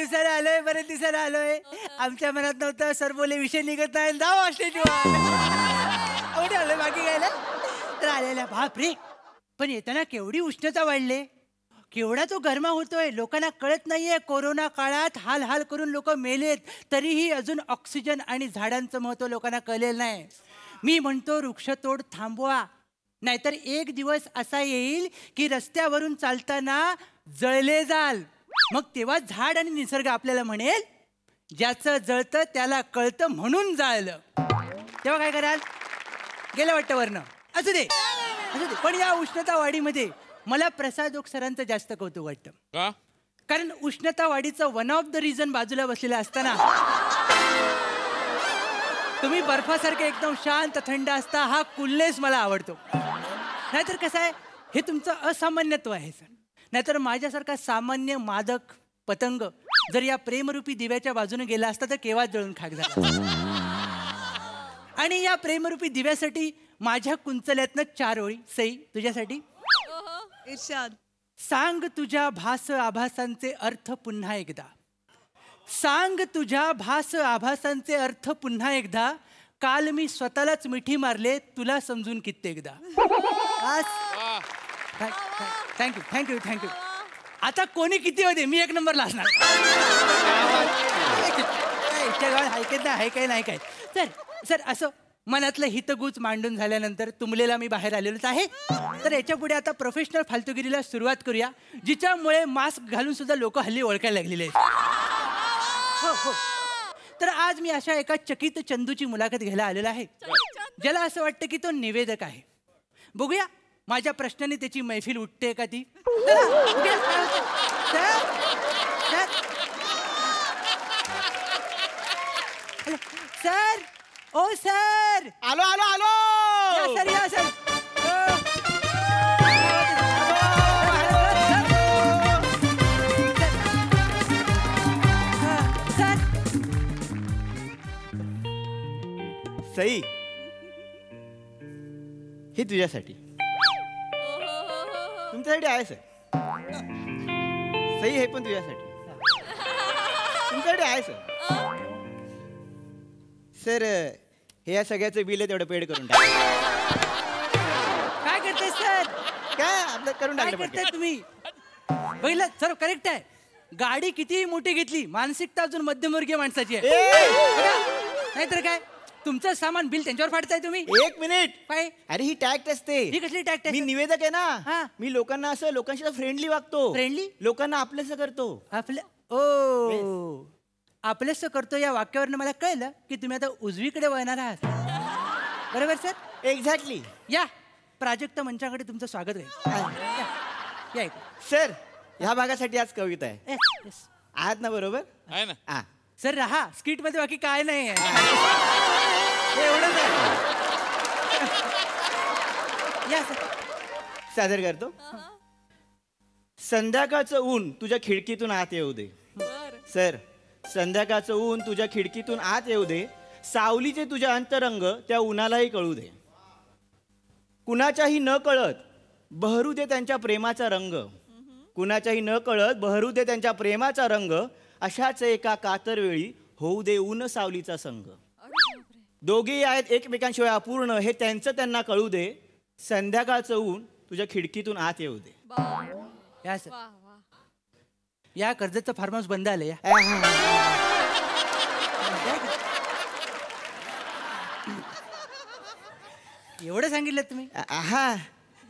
दिवसाला आलोय, बरेच दिवसाला आलोय. आमच्या मनात नव्हतं, सर बोले विषय निघत नाही, जाऊ ऑस्ट्रेलिया. आलोय बाकी घ्यायला तर आलेला. बाप रे, पण येताना केवढी उष्णता वाढले, केवढा तो गरमा होतोय. लोकांना कळत नाहीये, कोरोना काळात हाल हाल करून लोक मेलेत, तरीही अजून ऑक्सिजन आणि झाडांचं महत्व लोकांना कळलेलं नाही. मी म्हणतो वृक्षतोड थांबवा, नाहीतर एक दिवस असा येईल की रस्त्यावरून चालताना जळले जाल. मग तेव्हा झाड आणि निसर्ग आपल्याला म्हणेल, ज्याचं जळतं त्याला कळतं म्हणून जाळलं. तेव्हा काय कराल? गेलं वाटतं वरनं. असू दे असू दे. पण या उष्णता वाढीमध्ये मला प्रसाद ओक सरांचं जास्त कौतुक वाटतं. का? कारण उष्णता वाढीचं वन ऑफ द रिझन बाजूला बसलेलं असताना तुम्ही बर्फासारखे एकदम शांत थंड असता, हा कूलनेस मला आवडतो. नाहीतर कसं आहे, हे तुमचं असामान्यत्व आहे सर. नाहीतर माझ्यासारखा सामान्य मादक पतंग जर या प्रेमरूपी दिव्याच्या बाजूने गेला असता तर केव्हा जळून खाक झाला. आणि या प्रेमरूपी दिव्यासाठी माझ्या कुंचल्यातनं 4 ओळी. सई, तुझ्यासाठी. इर्शाद. सांग तुझ्या भास आभासांचे अर्थ पुन्हा एकदा. सांग तुझ्या भास आभासांचे अर्थ पुन्हा एकदा. काल मी स्वतःलाच मिठी मारले, तुला समजून कित्येकदा. Thank you thank you thank you. आता कोणी किती होते, मी 1 नंबरला असणार. ऐकत नाही, आहे काय नाही काय. सर असं मनातलं हितगुज मांडून झाल्यानंतर तुंबलेला मी बाहेर आलेलोच आहे. तर याच्या पुढे आता प्रोफेशनल फालतुगिरीला सुरुवात करूया, जिच्यामुळे मास्क घालून सुद्धा लोक हल्ली ओळखायला लागलेले आहेत. हो हो. तर आज मी अशा एका चकित चंदूची मुलाखत घ्यायला आलेला आहे, ज्याला असं वाटतं की तो निवेदक आहे. बघूया माझ्या प्रश्नाने त्याची मैफिल उठते का ती. सर, ओ सर. आलो आलो आलो. या सर, या सर. सर. सई, हे तुझ्यासाठी. तुमच्यासाठी आहे सर. सई, हे पण तुझ्यासाठी. तुमच्यासाठी आहे सर. सर, हे या सगळ्याचं बिल आहे, तेवढं पेड करून टाक. काय करताय सर? काय आपलं करून काय टाकलं करताय तुम्ही? बघितलं सर, करेक्ट आहे. गाडी कितीही मोठी घेतली, मानसिकता अजून मध्यमवर्गीय माणसाची आहे. नाहीतर काय, तुमचं सामान बिल त्यांच्यावर फाडताय तुम्ही. 1 मिनिट. काय? अरे ही टॅक्ट असते. ही कसली टॅक्ट आहे? मी निवेदक आहे हा. ना. मी लोकांना असं लोकांशी फ्रेंडली वागतो. फ्रेंडली? लोकांना आपलंसं करतो. आपलं ओ आपलंसं करतो या वाक्यावरनं मला कळलं की तुम्ही आता उजवीकडे वळणार आहात. बरोबर सर? एक्झॅक्टली. या प्राजक्त मंचाकडे तुमचं स्वागत आहे. या सर, ह्या भागासाठी आज कविता आहे. yes. आहात ना बरोबर? आहे ना. हा सर, राहा स्किट मध्ये, बाकी काय नाही आहे. एवढंच आहे. या सर. सादर करतो. संध्याकाळचं ऊन तुझ्या खिडकीतून आत येऊ दे. सर, संध्याकाळचं ऊन तुझ्या खिडकीतून आत येऊ दे. सावलीचे तुझ्या अंतरंग त्या उन्हालाही कळू दे. कुणाच्याही न कळत बहरू दे त्यांच्या प्रेमाचा रंग. कुणाच्याही न कळत बहरू दे त्यांच्या प्रेमाचा रंग. अशाच एका कातर वेळी होऊ दे ऊन सावलीचा संग. दोघेही आहेत एकमेकांशिवाय अपूर्ण, हे त्यांचं त्यांना कळू दे. संध्याकाळचं ऊन तुझ्या खिडकीतून आत येऊ दे. या सर. या कर्जतचं फार्म हाऊस बंद आलं. या एवढं सांगितलं तुम्ही.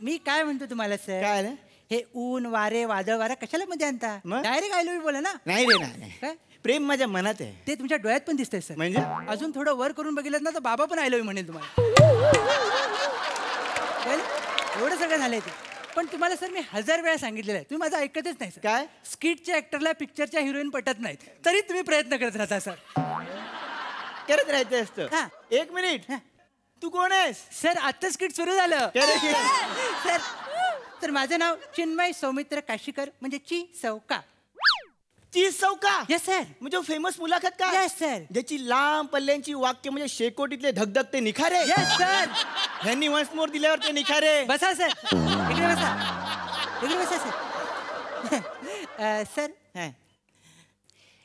मी काय म्हणतो तुम्हाला सर, काय हे ऊन वारे वादळ वारा कशाला मध्ये आणता? डायरेक्ट आय लव्ह यू बोला ना. नाही रे, नाही. काय प्रेम माझ्या मनात आहे. ते तुमच्या डोळ्यात पण दिसतंय सर. म्हणजे अजून थोडं वर करून बघितलं ना तर बाबा पण आय लव्ह यू म्हणेल तुम्हाला. एवढं सगळं झालंय ते. पण तुम्हाला सर मी 1000 वेळा सांगितलेलं आहे, तुम्ही माझं ऐकतच नाही सर. काय? स्किटच्या ऍक्टरला पिक्चरच्या हिरोईन पटत नाहीत, तरी तुम्ही प्रयत्न करत राहता सर. करत राहायचं असतं. 1 मिनिट. तू कोण आहेस? सर, आता स्किट सुरू झालं. सर, तर माझं नाव चिन्मय सौमित्र काशीकर, म्हणजे ची सौका. ची सौका? Yes sir. म्हणजे फेमस मुलाखत का? Yes sir. ज्याची लांब पल्ल्यांची वाक्य म्हणजे शेकोटीतले धगधगते निखारे. Yes sir. ह्यांनी वन्स मोर दिल्यावर ते निखारे. बसा सर, इकडे बसा, इकडे बसा सर. सर,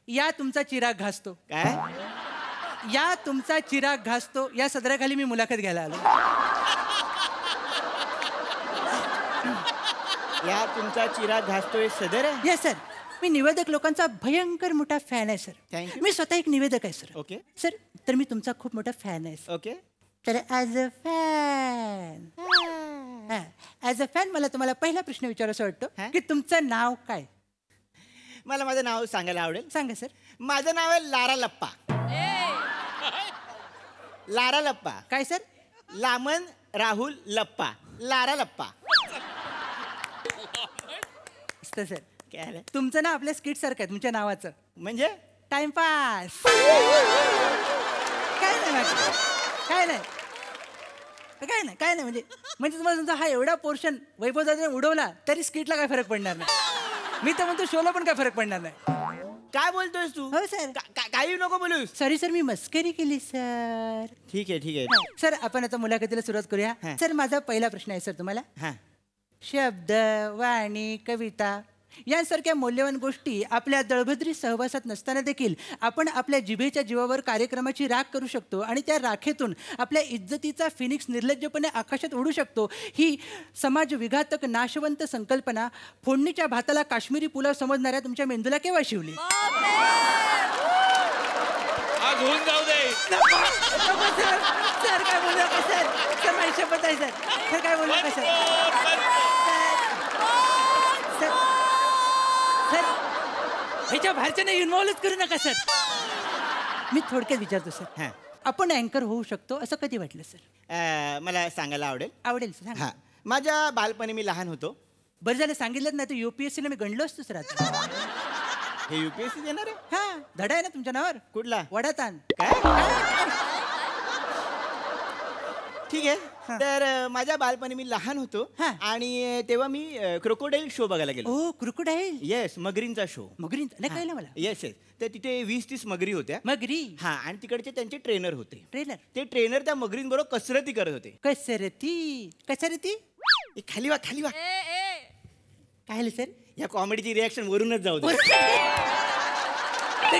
या तुमचा चिराग घासतो. काय या तुमचा चिराग घासतो या सदराखाली मी मुलाखत घ्यायला आलो. या तुमचा चिराग घासतोय सदर आहे. येस सर, मी निवेदक लोकांचा भयंकर मोठा फॅन आहे सर. Thank you. मी स्वतः एक निवेदक आहे सर. ओके सर तर मी तुमचा खूप मोठा फॅन आहे सर. ओके. तर ॲज अ फॅन मला तुम्हाला पहिला प्रश्न विचारायचा वाटतो हा? की तुमचं नाव काय? मला माझं नाव सांगायला आवडेल. सांगा सर. माझं नाव आहे लारा लप्पा. लारा लप्पा. काय सर? लामन राहुल लप्पा. लारा लप्पा. असतं सर. काय आलं? तुमचं नाव आपल्या स्किट सारखं आहे तुमच्या नावाचं. म्हणजे टाइमपास. काय नाही बाकी. काय नाही काय नाही म्हणजे तुम्हाला समजा हा एवढा पोर्शन वैभव दादाने उडवला तरी स्किटला काय फरक पडणार नाही. मी तर म्हणतो शोला पण काय फरक पडणार नाही. काय बोलतोयस तू? हो सर. काही नको बोलूस. सॉरी सर, मी मस्करी केली सर. ठीक आहे. सर आपण आता मुलाखतीला सुरुवात करूया. हा. सर माझा पहिला प्रश्न आहे सर तुम्हाला. हा. शब्द, वाणी, कविता यांसारख्या मौल्यवान गोष्टी आपल्या दळभद्री सहवासात नसताना देखील आपण आपल्या जिभेच्या जीवावर कार्यक्रमाची राख करू शकतो आणि त्या राखेतून आपल्या इज्जतीचा फिनिक्स निर्लज्जपणे आकाशात उडू शकतो. ही समाज विघातक नाशवंत संकल्पना फोडणीच्या भाताला काश्मीरी पुलाव समजणाऱ्या तुमच्या मेंदूला केव्हा शिवली? आज होऊन जाऊ दे. सर काय बोलू नका सर. सर माझी शपथ आहे सर काय बोलू नका सर. सर ह्याच्या बाहेरच्या इन्व्हॉल्वच करू नका सर. मी थोडक्यात विचारतो सर. हा. आपण अँकर होऊ शकतो असं कधी वाटलं सर? मला सांगायला आवडेल. आवडेल सर. हा. माझ्या बालपणी मी लहान होतो. बरं झालं सांगितलं नाही तर UPSC मी गणलो असतो सर आता. हे UPSC देणार आहे? हा धडा आहे ना तुमच्या नावावर. कुठला? वडाताण. काय? ठीक आहे. हा. तर माझ्या बालपणी मी लहान होतो हा. आणि तेव्हा मी क्रोकोडाईल शो बघायला गेलो. ओ क्रोकोडाईल. येस, मगरींचा शो. मगरी नाही कळलं मला. येस. तर तिथे 20-30 मगरी होत्या. मगरी. हा, आणि तिकडचे त्यांचे ट्रेनर होते. ट्रेलर. ते ट्रेनर त्या मगरींबरोबर कसरती करत होते. कसरती. ए, खाली वा. काय झालं सर? या कॉमेडीची रिॲक्शन वरूनच जाऊ दे. ते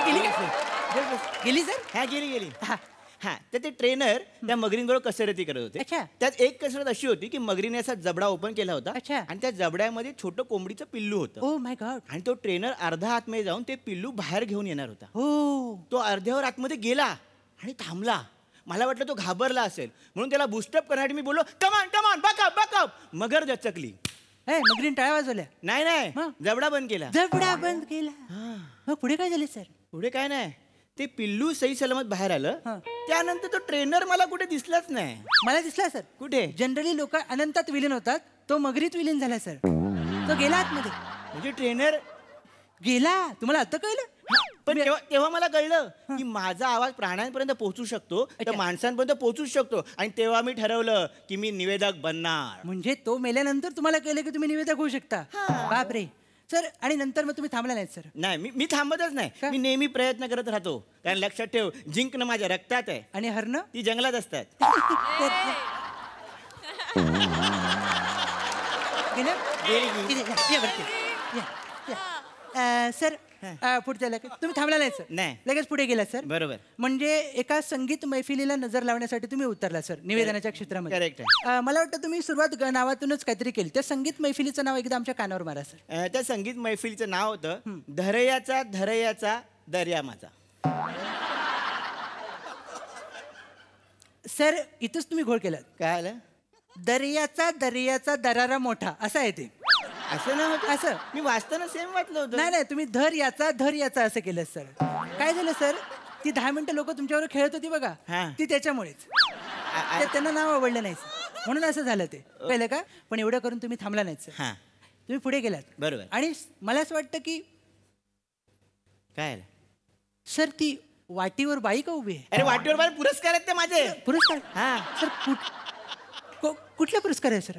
गेली सर. हा, गेली. हा. हा, तर ते ट्रेनर त्या मगरींबरोबर कसरती करत होते. अच्छा. त्यात एक कसरत अशी होती की मगरीने असा जबडा ओपन केला होता. अच्छा. आणि त्या जबड्यामध्ये छोटं कोंबडीचं पिल्लू होतं. Oh my God. आणि तो ट्रेनर अर्धा आतमध्ये जाऊन ते पिल्लू बाहेर घेऊन येणार होता. हो. तो अर्ध्यावर आतमध्ये गेला आणि थांबला. मला वाटलं तो घाबरला असेल म्हणून त्याला बुस्टअप करण्यासाठी मी बोललो, कमान बकअप. मगर दचकली. मगरीन टाळ्या वाजवल्या. नाही मग? जबडा बंद केला. जबडा बंद केला. मग पुढे काय झाले सर? पुढे काय नाही, ते पिल्लू सही सलामत बाहेर आलं. हा. त्यानंतर तो ट्रेनर मला कुठे दिसलाच नाही. मला दिसला सर. कुठे? जनरली लोक अनंतात विलीन होतात, तो मगरीत विलीन झाला सर. तो गेला आतमध्ये. म्हणजे ट्रेनर गेला. तुम्हाला आता कळलं? पण तेव्हा मला कळलं की माझा आवाज प्राण्यांपर्यंत पोहोचू शकतो, तर अच्छा. माणसांपर्यंत पोहोचू शकतो. आणि तेव्हा मी ठरवलं की मी निवेदक बनणार. म्हणजे तो मेल्यानंतर तुम्हाला कळलं की तुम्ही निवेदक होऊ शकता. बापरे सर. आणि नंतर मग तुम्ही थांबला नाहीत सर? नाही, मी थांबतच नाही. का? मी नेहमी प्रयत्न करत राहतो. कारण लक्षात ठेव, जिंकणं माझ्या रक्तात आहे. आणि हरणं? ती जंगलात असतात. गेलं? गेली. इथे या बरं, या. सर पुढच्या लगेच तुम्ही थांबला नाही सर? नाही. लगेच पुढे गेला सर? बरोबर. म्हणजे एका संगीत मैफिलीला नजर लावण्यासाठी तुम्ही उतरला सर निवेदनाच्या क्षेत्रामध्ये. करेक्ट. मला वाटतं तुम्ही सुरुवात नावातूनच काहीतरी केली. त्या संगीत मैफिलीचं नाव एकदा आमच्या कानावर मारा सर. त्या संगीत मैफिलीचं नाव होतं धरयाचा दर्या माझा. सर इथंच तुम्ही घोळ केलात. काय आलं? दर्याचा दरारा मोठा असं आहे ते. असं ना होतं? असं. मी वाचताना सेम वाचलं होतं. नाही तुम्ही धर याचा असं केलं सर. काय झालं सर, ती 10 मिनिटं लोक तुमच्यावर खेळत होती बघा, हा. ती त्याच्यामुळेच. त्यांना नाव आवडलं नाही सर, म्हणून असं झालं ते. कळलं का? पण एवढं करून तुम्ही थांबला नाहीत सर. हा, तुम्ही पुढे गेलात. बरोबर. आणि मला असं वाटतं की काय आलं? सर ती वाटीवर बाई का उभी आहे? अरे, वाटेवर बाहेर पुरस्कार आहेत ते माझे. पुरस्कार? हा. सर कुठला पुरस्कार आहे सर?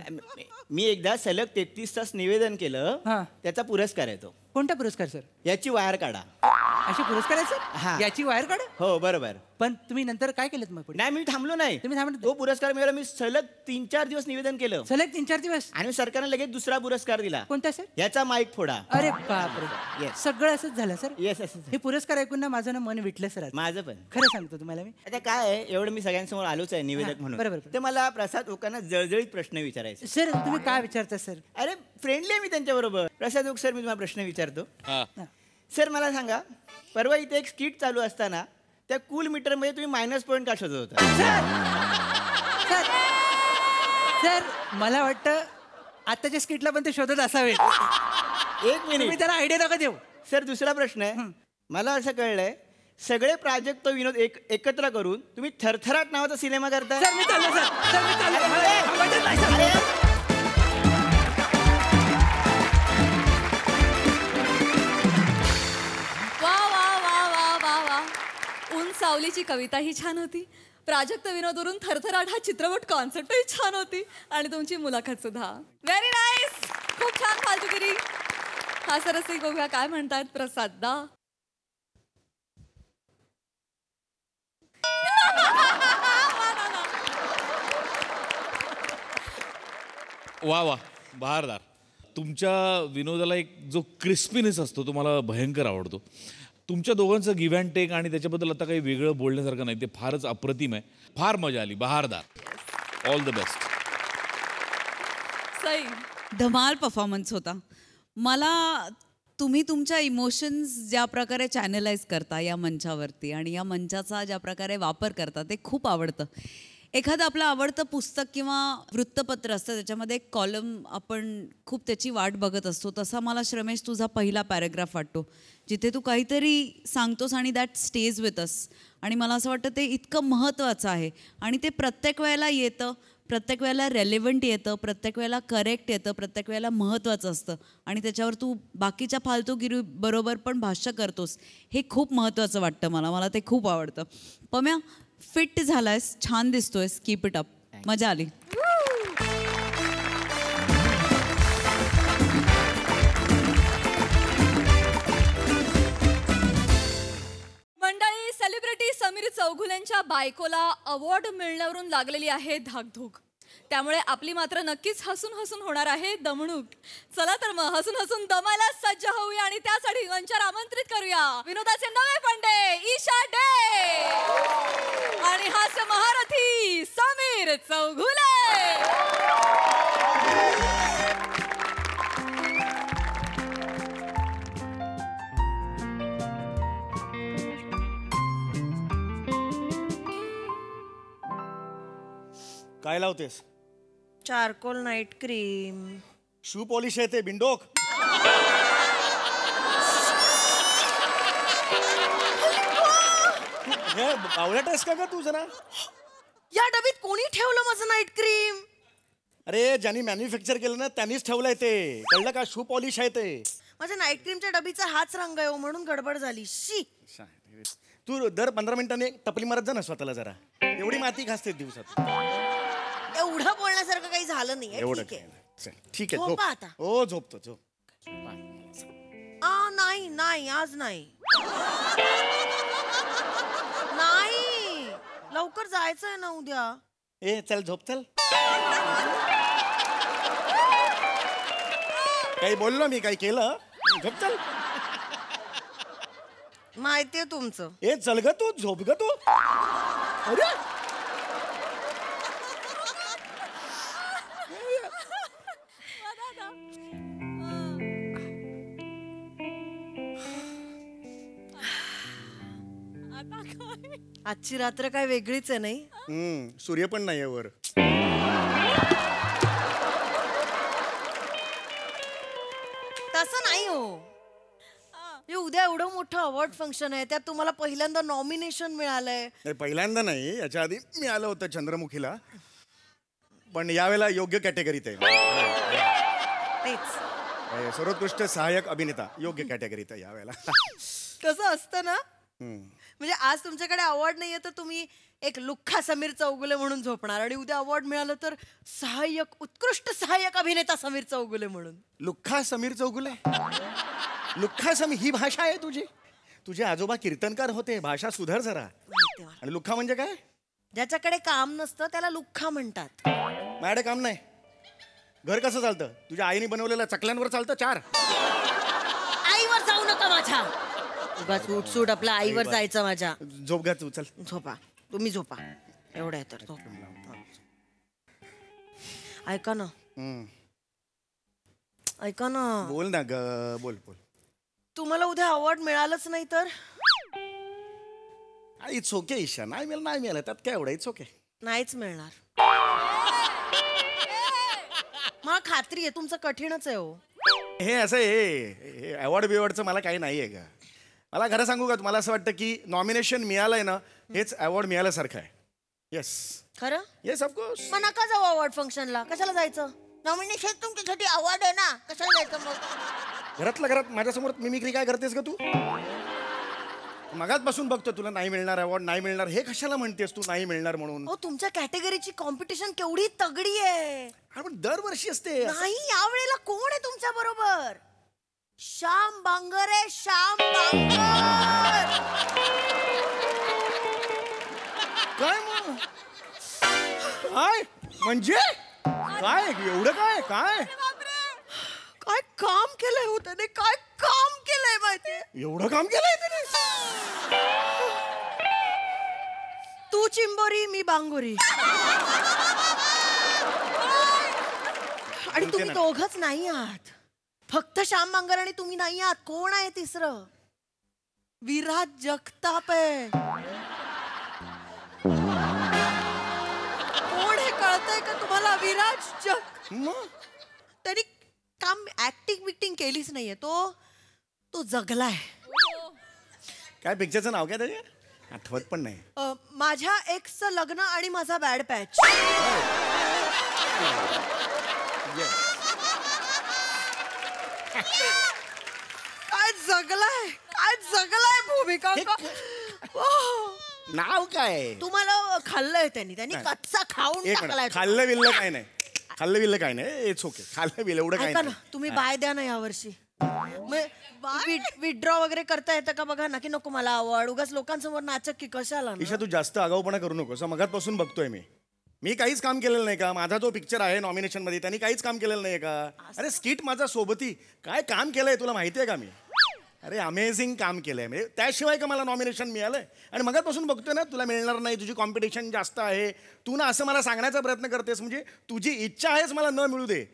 मी एकदा सलग 33 तास निवेदन केलं. हा. त्याचा पुरस्कार आहे तो. कोणता पुरस्कार सर? याची वायर काढा. असे पुरस्कार आहेत हा. सर याची वायर काढ. हो बरोबर. पण तुम्ही नंतर काय केलं मग पुढे? नाही मी थांबलो नाही. तुम्ही थांबले तो पुरस्कार मिळाला मी सलग 3-4 दिवस निवेदन केलं सलग 3-4 दिवस. आणि सरकारने लगेच दुसरा पुरस्कार दिला. कोणता सर? याचा माईक फोडा. अरे बापरे. Yes. सगळं असंच झालं सर. येस येस हे पुरस्कार ऐकून ना माझं ना मन विटलं सर. माझं पण. खरं सांगतो तुम्हाला मी. आता काय आहे एवढं मी सगळ्यांसमोर आलोच आहे निवेदक हा, म्हणून. बरोबर. तर मला प्रसाद ओकांना जळजळीत प्रश्न विचारायचे. सर तुम्ही काय विचारता सर? अरे फ्रेंडली आहे मी त्यांच्याबरोबर. प्रसाद ओक सर मी तुम्हाला प्रश्न विचारतो. हा. सर मला सांगा परवा इथे एक स्किट चालू असताना त्या कूल मीटर मध्ये तुम्ही मायनस पॉईंट का शोधत होता? सर सर मला वाटतं आताच्या स्किटला पण ते शोधत असावे. एक तुम्ही मिनिट त्याला आयडिया नका देऊ. सर दुसरा प्रश्न आहे. मला असं कळलंय सगळे प्राजक्त विनोद एकत्र करून तुम्ही थरथराट नावाचा सिनेमा करताय. सर मी चाललो सर. सर मी चाललो. मला थांबायचं नाही, सर. वा वा वा वा वा वा. ऊन सावलीची कविता ही छान होती. प्राजक्त विनोदवरून थरथराट हा चित्रपट कॉन्सेप्टही छान होती आणि तुमची मुलाखत सुद्धा व्हेरी नाईस. खूप छान फालतूगिरी. हा सरसी बघूया काय म्हणतात प्रसाद दा. वा वा बहारदार. तुमच्या विनोदाला एक जो क्रिस्पीनेस असतो तो मला भयंकर आवडतो. तुमच्या दोघांचं गिव्ह अँड टेक आणि त्याच्याबद्दल आता काही वेगळं बोलण्यासारखं नाही. ते फारच अप्रतिम आहे. फार मजा आली. बहारदार. All the best. सई धमाल परफॉर्मन्स होता. मला तुम्ही तुमच्या इमोशन्स ज्या प्रकारे चॅनलाइज करता या मंचावरती आणि या मंचाचा ज्या प्रकारे वापर करता ते खूप आवडतं. एखादं आपलं आवडतं पुस्तक किंवा वृत्तपत्र असतं त्याच्यामध्ये एक कॉलम आपण खूप त्याची वाट बघत असतो. तसा मला श्रमेश तुझा पहिला पॅराग्राफ वाटतो जिथे तू काहीतरी सांगतोस आणि दॅट स्टेज विथ अस. आणि मला असं वाटतं ते इतकं महत्त्वाचं आहे आणि ते प्रत्येक वेळेला येतं. प्रत्येक वेळेला रेलेव्हंट येतं. प्रत्येक वेळेला करेक्ट येतं. प्रत्येक वेळेला महत्त्वाचं असतं आणि त्याच्यावर तू बाकीच्या फालतूगिरी बरोबर पण भाष्य करतोस. हे खूप महत्त्वाचं वाटतं मला ते खूप आवडतं. पम्या फिट झालायस. छान दिसतोयस. Keep it up. मजा आली. मंडळी सेलिब्रिटी समीर चौगुलेंच्या बायकोला अवॉर्ड मिळण्यावरून लागलेली आहे धाकधूक. त्यामुळे आपली मात्र नक्कीच हसून हसून होणार आहे दमणूक. चला तर मग हसून हसून दमायला सज्ज होऊया आणि त्यासाठी मंचावर आमंत्रित करूया विनोदाचे नवे पंडे ईशा डे आणि हास्य महारथी समीर चौगुले. काय लावतेस? Charcoal night cream. Shoe polish आहे ते बिंडोक. आवडत आहेस का तू जरा? या डबीत कोणी ठेवलं माझं नाईट क्रीम? अरे ज्यांनी मॅन्युफॅक्चर केलं ना त्यांनीच ठेवलंय ते. कळलं का? शू पॉलिश आहे ते. माझ्या नाईट क्रीमच्या डबीचा हाच रंग आहे म्हणून गडबड झाली. शी. तू दर 15 मिनिटांनी टपली मारत जा ना स्वतःला जरा. एवढी माती घासते दिवसात. एवढं बोलण्यासारखं काही झालं नाही. एवढं ठीक आहे. चल, ठीक आहे. झोपा आता. हो झोपतो झोप. नाही नाही आज नाही. नाही लवकर जायचंय ना उद्या. ए चल झोप चल. काही बोललो मी? काही केलं? झोप चल. माहितीये तुमचं. ए चल ग तू. झोप ग तू. अरे आजची रात्र काय वेगळीच आहे नाही. सूर्य पण नाहीये वर. तसं नाही हो. उद्या एवढं मोठं अवॉर्ड फंक्शन आहे त्यात तुम्हाला पहिल्यांदा नॉमिनेशन मिळालंय. नाही पहिल्यांदा नाही. याच्या आधी मी आलो होतं चंद्रमुखीला. पण यावेळेला योग्य कॅटेगरीत आहे. तेच सर्वोत्कृष्ट सहाय्यक अभिनेता योग्य कॅटेगरीत आहे यावेळेला. कसं असतं ना. म्हणजे आज तुमच्याकडे अवॉर्ड नाहीये तर तुम्ही एक लुख्खा समीर चौगुले म्हणून झोपणार आणि उद्या अवॉर्ड मिळालं तर उत्कृष्ट सहाय्यक अभिनेता समीर चौगुले म्हणून. लुख्खा समीर चौगुले? लुख्खा समीर ही भाषा आहे तुझी? तुझे आजोबा कीर्तनकार होते, भाषा सुधार जरा. माहिती आहे मला. आणि लुख्खा म्हणजे काय? ज्याच्याकडे काम नसतं त्याला लुख्खा म्हणतात. माझ्याकडे काम नाही. घर कसं चालतं? तुझ्या आईने बनवलेल्या चकल्यांवर चालतं 4. आईवर जाऊ नका माझ्या. उगाच उठसूट आपल्या आईवर जायचं माझ्या. झोप घ्या तू, चल. झोपा, तुम्ही झोपा. एवढं आहे तर झोप. ऐका ना, ऐका ना, बोल ना ग, बोल बोल. तुम्हाला उद्या अवॉर्ड मिळालंच नाही तर? इट्स ओके ईशा, नाही मिळालं त्यात काय एवढं, इट्स ओके. नाहीच मिळणार. मला खात्री आहे तुमचं कठीणच आहे हो. हे असं हे अवॉर्ड बिवॉर्डचं मला काही नाही आहे का? मला खरं सांगू का, तुम्हाला असं वाटतं की नॉमिनेशन मिळालंय ना हेच अवॉर्ड मिळाल्यासारखं आहे. येस खरं? Yes of course. मग नका जाऊ अवॉर्ड फंक्शनला. कशाला जायचं? नॉमिनेशन तुमच्यासाठी अवॉर्ड आहे ना, कशाला जायचं मग? घरातल्या घरात माझ्यासमोर मिमिक्री काय करतेस का तू? मगाचपासून बघतो तुला नाही मिळणार अवॉर्ड, नाही मिळणार. हे कशाला म्हणतेस तू नाही मिळणार म्हणून? हो, तुमच्या कॅटेगरीची कॉम्पिटिशन केवढी तगडी आहे. पण दरवर्षी असते. नाही, यावेळेला कोण आहे तुमच्या बरोबर? श्याम बांगर आहे, श्याम बांगर. काय मग? काय म्हणजे काय एवढं काय काय काय काम केलंय हो त्याने, काय काम केलंय माहितीये? एवढं काम केलंय त्याने? तू चिंबोरी, मी बांगोरी. आणि तुम्ही दोघच नाही आहात. फक्त श्याम बांगर आणि तुम्ही नाही आहात. कोण आहे तिसरं? विराज जगताप आहे. कोण हे कळतंय का तुम्हाला? विराज त्यांनी काम ऍक्टिंग बिक्टिंग केलीच नाहीये. तो जगलाय. काय पिक्चरचं नाव काय त्याचे? आठवत पण नाही. माझ्या एक्सचं लग्न आणि माझा बॅड पॅच. काय जगलाय, काय जगलाय भूमिका. नाव काय? तुम्हाला खाल्लंय त्यांनी कच्चा खाऊन टाकलाय. खाल्लं बिल्लं काय नाही, खाल्लं बिल्लं काय नाही. It's okay. खाल्लं बिल्लं एवढं काय ऐका ना, नाही. तुम्ही बाय द्या ना यावर्षी. विथड्रॉ वगैरे करता येतं का बघा ना. की नको मला आवड, उगाच लोकांसमोर नाचक की कशाला ना. ईशा तू जास्त आगाऊपणा करू नकोस. मगाचपासून बघतोय मी काहीच काम केलेलं नाही का? माझा जो पिक्चर आहे नॉमिनेशन मध्ये त्यांनी काहीच काम केलेलं नाही का? अरे स्किट माझा सोबती काय काम केलंय तुला माहितीये का? मी अरे अमेझिंग काम केलंय. म्हणजे त्याशिवाय का मला नॉमिनेशन मिळालंय? आणि मगाचपासून बघतोय ना तुला मिळणार नाही, तुझी कॉम्पिटिशन जास्त आहे. तू ना असं मला सांगण्याचा प्रयत्न करतेस म्हणजे तुझी इच्छा आहेच मला न मिळू दे.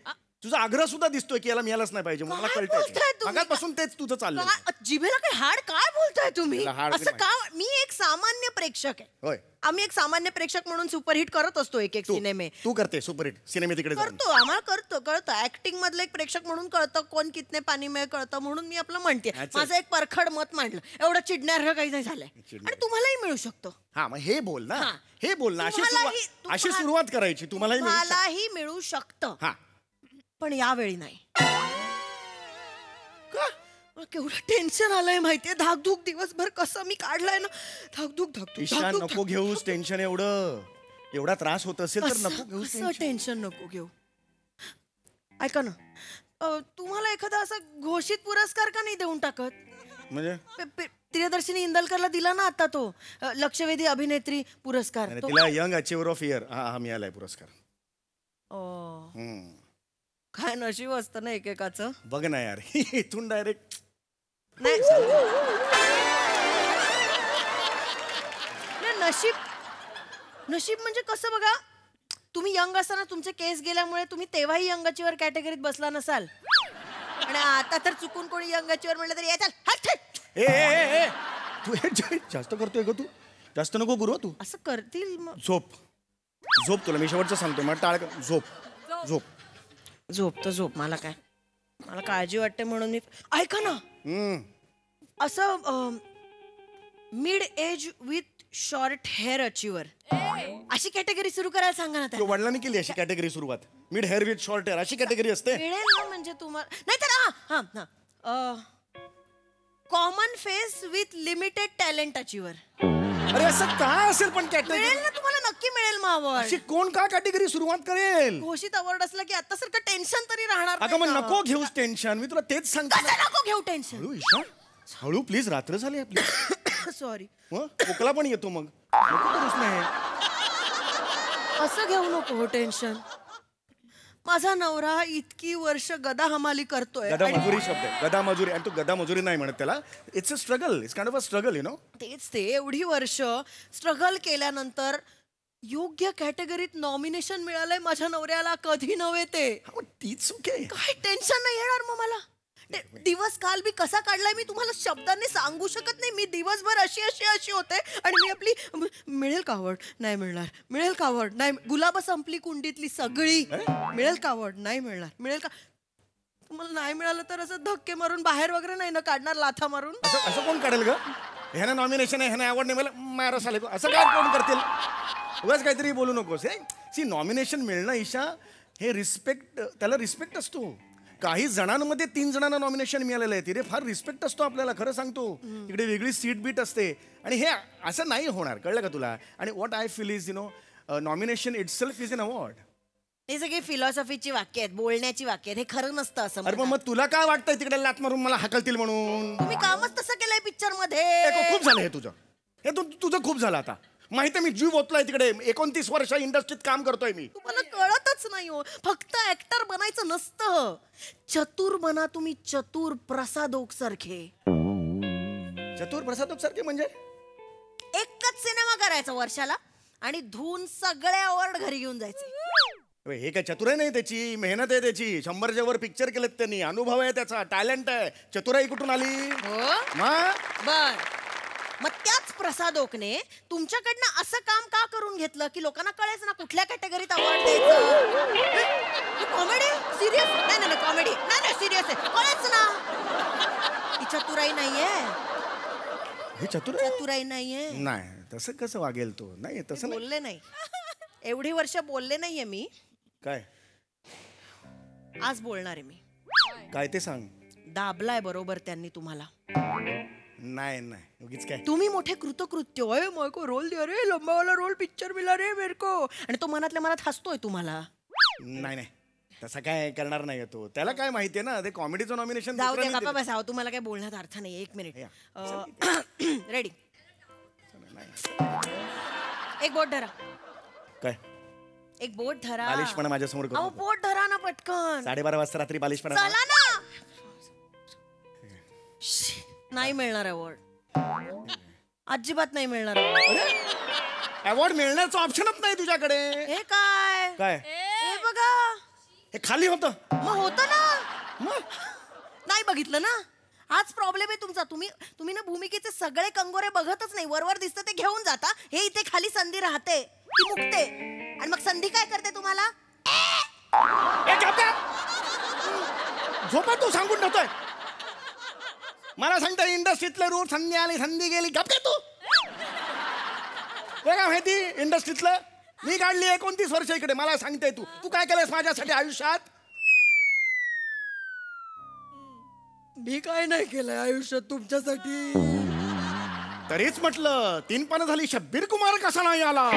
तुझा आग्रह सुद्धा दिसतोय की याला मिळालंच नाही पाहिजे. मला कळतंय मगाचपासून तेच तुझं चाललंय. जिभेला काही हाड काय बोलताय तुम्ही? हाड असं का? मी एक सामान्य प्रेक्षक आहे. होय, आम्ही एक सामान्य प्रेक्षक म्हणून सुपरहिट करत असतो एक सिनेमे. तू करते सुपरहिट सिनेमे तिकडे जाऊन. करतो, आम्हाला कळतं. ऍक्टिंग मधलं एक प्रेक्षक म्हणून कळतं कोण कितने पाणी में कळतं. म्हणून मी आपलं म्हणते, माझं एक परखड मत मांडलं. एवढं चिडण्यासारखं काही नाही झालंय. आणि तुम्हालाही मिळू शकतो. हा मग हे बोल ना, हे बोल ना. अशी सुरुवात करायची. तुम्हालाही मिळू शकतं. हा पण यावेळी नाही. मला केवढं टेन्शन आलंय माहितीये. धाकधूक दिवसभर कसं मी काढलाय ना. धाकधूक ईशा नको घेऊस टेन्शन. एवढा त्रास होत असेल तर नको घेऊस टेन्शन. नको घेऊ. ऐका ना, तुम्हाला एखादा असा घोषित पुरस्कार का नाही देऊन टाकत? म्हणजे प्रियदर्शनी इंदलकरला दिला ना आता तो लक्षवेधी अभिनेत्री पुरस्कार. तिला यंग अचिव्हर ऑफ इयर हा मिळालाय पुरस्कार. काय नशीब असतं ना एकेकाचं. बघ ना यार, इथून डायरेक्ट नाही. नशीब म्हणजे कसं बघा, तुम्ही यंग असताना तुमचे केस गेल्यामुळे तुम्ही तेव्हाही यंग अचिव्हर कॅटेगरीत बसला नसाल. आणि आता तर चुकून कोणी यंग अचिव्हर म्हणलं तरी ए तू जास्त करतोय ग. तू जास्त नको करू. तू असं करतील. झोप तुला मी शेवटचं सांगतो. मला टाळ. झोप. मला काय, मला काळजी वाटते म्हणून मी. ऐका ना, असं mid age with short hair achiever अशी कॅटेगरी सुरू करायला सांगा ना. तो वडिलांनी केली अशी कॅटेगरी सुरुवात. Mid hair with short hair अशी कॅटेगरी असते. मिळेल ना म्हणजे तुम्हाला. नाही तर common face with limited talent achiever. अरे असं काय असेल पण कॅटेगरी? मिळेल ना तुम्हाला, नक्की मिळेल. मग अशी कोण का कॅटेगरी सुरुवात करेल? घोषित अवॉर्ड असला की आता सारखं टेन्शन तरी राहणार अगं मग नको घेऊस टेन्शन. मी तुला तेच सांगतो. नको घेऊ टेन्शन. हळू प्लीज, रात्र झाली आपली. सॉरी. खोकला पण येतो मग. नको करूस ना हे. असं घेऊ नको हो टेन्शन. माझा नवरा इतकी वर्ष गदा हमाली करतोय. गदा आणि मजुरी शब्द आहे, गदा मजुरी. आणि तू गदा मजुरी नाही म्हणत त्याला. It's a struggle, it's kind of a struggle, you know. तेच ते, एवढी वर्ष स्ट्रगल केल्यानंतर योग्य कॅटेगरीत नॉमिनेशन मिळालंय माझ्या नवऱ्याला. कधी नव्हे ते. तीच ओके. काय टेन्शन नाही येणार मग मला. दिवस काल मी कसा काढलाय मी तुम्हाला शब्दांनी सांगू शकत नाही. मी दिवसभर अशी होते आणि मी आपली मिळेल का आवड नाही मिळणार, मिळेल का आवड नाही, गुलाब संपली कुंडीतली सगळी, मिळेल का आवड नाही मिळणार, मिळेल का. तुम्हाला नाही मिळालं तर असं धक्के मारून बाहेर वगैरे नाही ना काढणार, लाथा मारून. असं कोण काढेल ग. ह्यानं नॉमिनेशन आहे, ह्यानं अवॉर्ड नाही, मला मारस आले. असं काय कोण करतील. उगाच काहीतरी बोलू नकोस. हे सी, नॉमिनेशन मिळणं ईशा, हे रिस्पेक्ट, त्याला रिस्पेक्ट असतो. काही जणांमध्ये 3 जणांना नॉमिनेशन मिळालेलं आहे. तिथे फार रिस्पेक्ट असतो आपल्याला, खरं सांगतो. इकडे वेगळी सीट बीट असते. आणि हे असं नाही होणार, कळलं का तुला. आणि what I feel is, you know, nomination it self is an award. हे सगळे फिलॉसॉफीची वाक्य आहेत, बोलण्याची वाक्य आहेत. हे खरं नसतं असं. अरे मग तुला काय वाटतंय तिकडे लात मारून मला हाकलतील म्हणून. तुम्ही कामच तसं केलंय पिक्चर मध्ये. खूप झालं हे तुझं. हे तुझं खूप झालं आता. माहिती आहे, मी जीव ओतलाय तिकडे. 29 वर्ष इंडस्ट्रीत काम करतोय मी. तुम्हाला कळतच नाही हो. फक्त ऍक्टर बनायचं नसतं, चतुर बना तुम्ही. चतुर प्रसादोक सारखे. चतुर प्रसादोक सारखे म्हणजे एकच सिनेमा करायचा वर्षाला आणि धुवून सगळे अवॉर्ड घरी घेऊन जायचे. हे काय चतुराई नाही त्याची, मेहनत आहे त्याची. 100च्या वर पिक्चर केलेत त्यांनी, अनुभव आहे त्याचा, टॅलेंट आहे. चतुराई कुठून आली. बर, मग त्याच प्रसादोकने तुमच्याकडनं असं काम का करून घेतलं की लोकांना कळेच ना कुठल्या कॅटेगरीत अवॉर्ड द्यायचं. कॉमेडी सिरियस नाही, कॉमेडी नाही, सिरियस आहे, कळेच ना. ही चतुराई नाहीये. हे चतुराई नाहीये. नाही, तसं कसं वागेल तो. नाही तसं नाही. बोलले नाही, एवढी वर्ष बोलले नाहीये मी. काय आज बोलणार आहे मी. काय ते सांग. दाबलाय बरोबर त्यांनी तुम्हाला. नाही नाही, उगीच काय. तुम्ही मोठे कृतकृत्य, अरे मेरे को रोल दिया रे, लंबा वाला रोल पिक्चर मिला रे मेरे को. आणि तो मनातल्या मनात हसतोय तुम्हाला. नाही नाही, तसं काय करणार नाही तो. त्याला काय माहितीये ना, ते कॉमेडीचं नॉमिनेशन. जाऊ दे बाबा, बस. तुम्हाला काय बोलण्यात अर्थ नाही. 1 मिनिट. रेडी. एक बोट धरा. काय एक बोट धरा. बालिशपणा माझ्यासमोर करू अहो नको. बोट धरा ना पटकन. 12:30 वाजता रात्री बालिशपणा. चला ना. नाही मिळणार अवॉर्ड, अजिबात नाही मिळणार अवॉर्ड. अवॉर्ड मिळण्याचा ऑप्शनच नाही तुझ्याकडे. हे काय काय हे बघा. हे खाली होतं. मग होतं ना. नाही बघितलं ना. हाच प्रॉब्लेम आहे तुमचा. तुम्ही ना भूमिकेचे सगळे कंगोरे बघतच नाही. वरवर दिसतं ते घेऊन जाता. हे इथे खाली संधी राहते, ती मुकते. आणि मग संधी काय करते तुम्हाला. झोपा तू सांगून ठेवतोय. मला सांगता इंडस्ट्रीतलं रूट, संधी आली संधी गेली. गप्पे तू. काय माहिती इंडस्ट्रीतलं. मी काढली 29 वर्ष इकडे. मला सांगते तू काय केलंस माझ्यासाठी आयुष्यात. मी काय नाही केलंय आयुष्यात तुमच्यासाठी. तरीच म्हटलं 3 पानं झाली. शब्बीर कुमार कसा नाही आला.